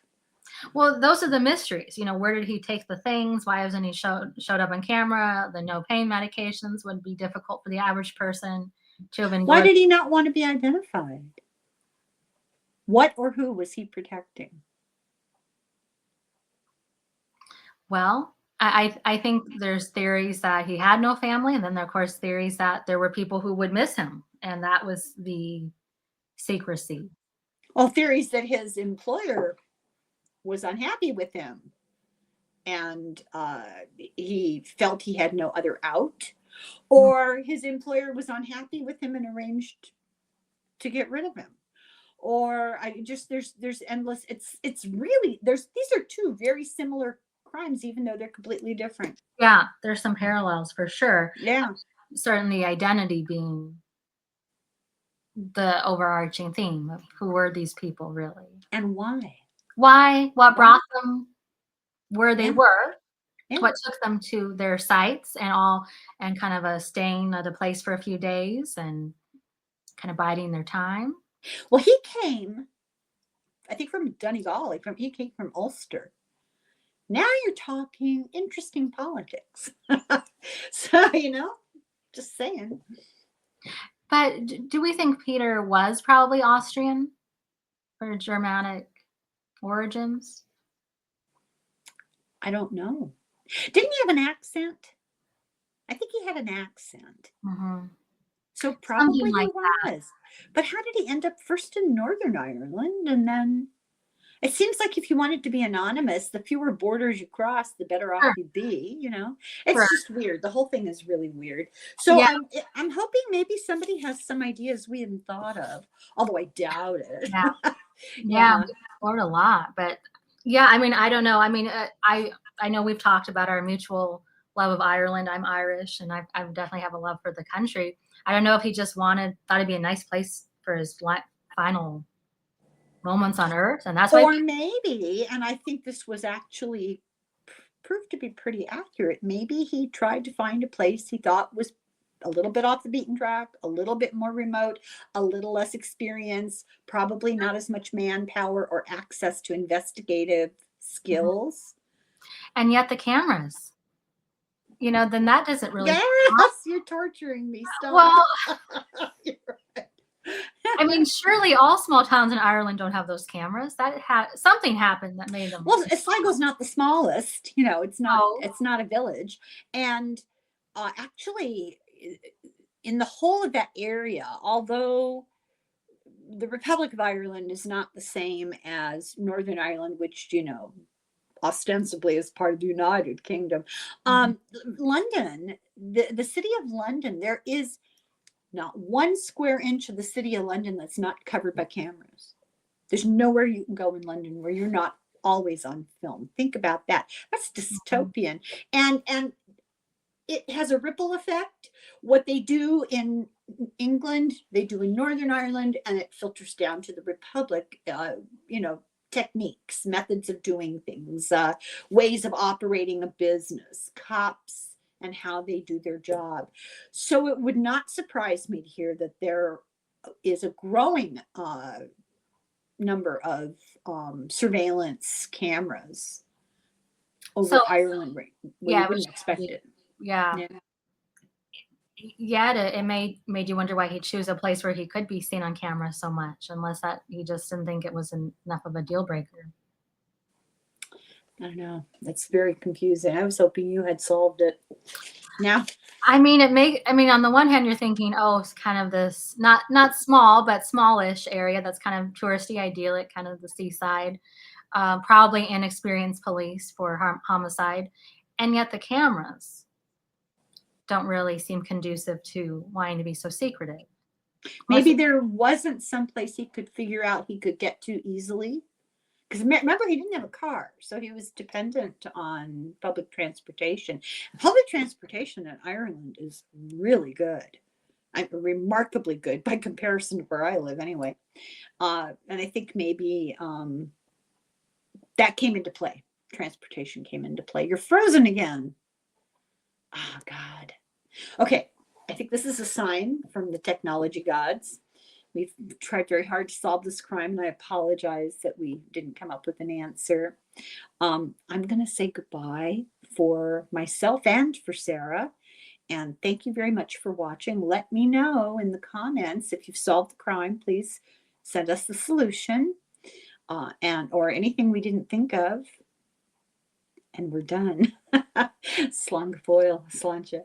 Well, those are the mysteries. Where did he take the things? Why hasn't he showed up on camera? The no pain medications would be difficult for the average person to have Why endured. did he not want to be identified? What or who was he protecting? Well, I think there's theories that he had no family, and then of course theories that there were people who would miss him, and that was the secrecy. Well, theories that his employer was unhappy with him and he felt he had no other out, or his employer was unhappy with him and arranged to get rid of him. Or there's endless. It's really these are two very similar crimes, even though they're completely different. Yeah, there's some parallels for sure. Yeah. Certainly, identity being the overarching theme of who were these people really? And why? Why? What Why? brought them? where they Yeah. were, Yeah. what took them to their sites and all, and kind of staying at a place for a few days and kind of biding their time. Well, he came, I think, from Donegal. He came from Ulster. Now you're talking interesting politics. So, just saying. But do we think Peter was probably Austrian or Germanic origins? I don't know. Didn't he have an accent? I think he had an accent. Mhm. So Something probably he like that. was. But how did he end up first in Northern Ireland and then it seems like if you wanted to be anonymous, the fewer borders you cross, the better off Sure, you'd be. sure. It's just weird. The whole thing is really weird. So Yeah, I'm hoping maybe somebody has some ideas we hadn't thought of, although I doubt it. yeah, yeah, Yeah. we explored a lot, but yeah, I mean, I don't know. I mean, I know we've talked about our mutual love of Ireland. I'm Irish, and I definitely have a love for the country. I don't know if he just thought it'd be a nice place for his final moments on Earth, and that's why. Or maybe, and I think this was actually proved to be pretty accurate. Maybe he tried to find a place he thought was a little bit off the beaten track, a little bit more remote, a little less experience, probably not as much manpower or access to investigative Mhm. skills. And yet the cameras, then that doesn't really. Yes, you're torturing me. Stop. Well, You're right. I mean, surely all small towns in Ireland don't have those cameras. Something happened that made them. Well, Sligo's not the smallest. Oh, It's not a village, and actually, in the whole of that area, although the Republic of Ireland is not the same as Northern Ireland, which ostensibly is part of the United Kingdom. mhm. London, the city of London, there is not 1 square inch of the city of London that's not covered by cameras. There's nowhere you can go in London where you're not always on film. Think about that. That's dystopian. And it has a ripple effect. What they do in England, they do in Northern Ireland, and it filters down to the Republic. Techniques, methods of doing things, ways of operating a business, cops, and how they do their job. So it would not surprise me to hear that there is a growing number of surveillance cameras So over Ireland, where you yeah, it was wouldn't just expect it. yeah. Yeah. Yet it made you wonder why he'd choose a place where he could be seen on camera so much, unless that he just didn't think it was enough of a deal breaker. I don't know. That's very confusing. I was hoping you had solved it. Now, I mean, on the one hand, you're thinking, oh, it's kind of this not small but smallish area that's kind of touristy, idyllic, kind of the seaside, probably inexperienced police for homicide, and yet the cameras don't really seem conducive to wanting to be so secretive. Unless maybe there wasn't some place he could figure out he could get to easily. Because remember, he didn't have a car, so he was dependent on public transportation. Public transportation in Ireland is really good. Remarkably good by comparison to where I live, anyway. And I think maybe that came into play. Transportation came into play. You're frozen again. Oh, God. Okay, I think this is a sign from the technology gods. We've tried very hard to solve this crime, and I apologize that we didn't come up with an answer. I'm going to say goodbye for myself and for Sara. And thank you very much for watching. Let me know in the comments if you've solved the crime. Please send us the solution or anything we didn't think of. And we're done. Slán go fóill, sláinte.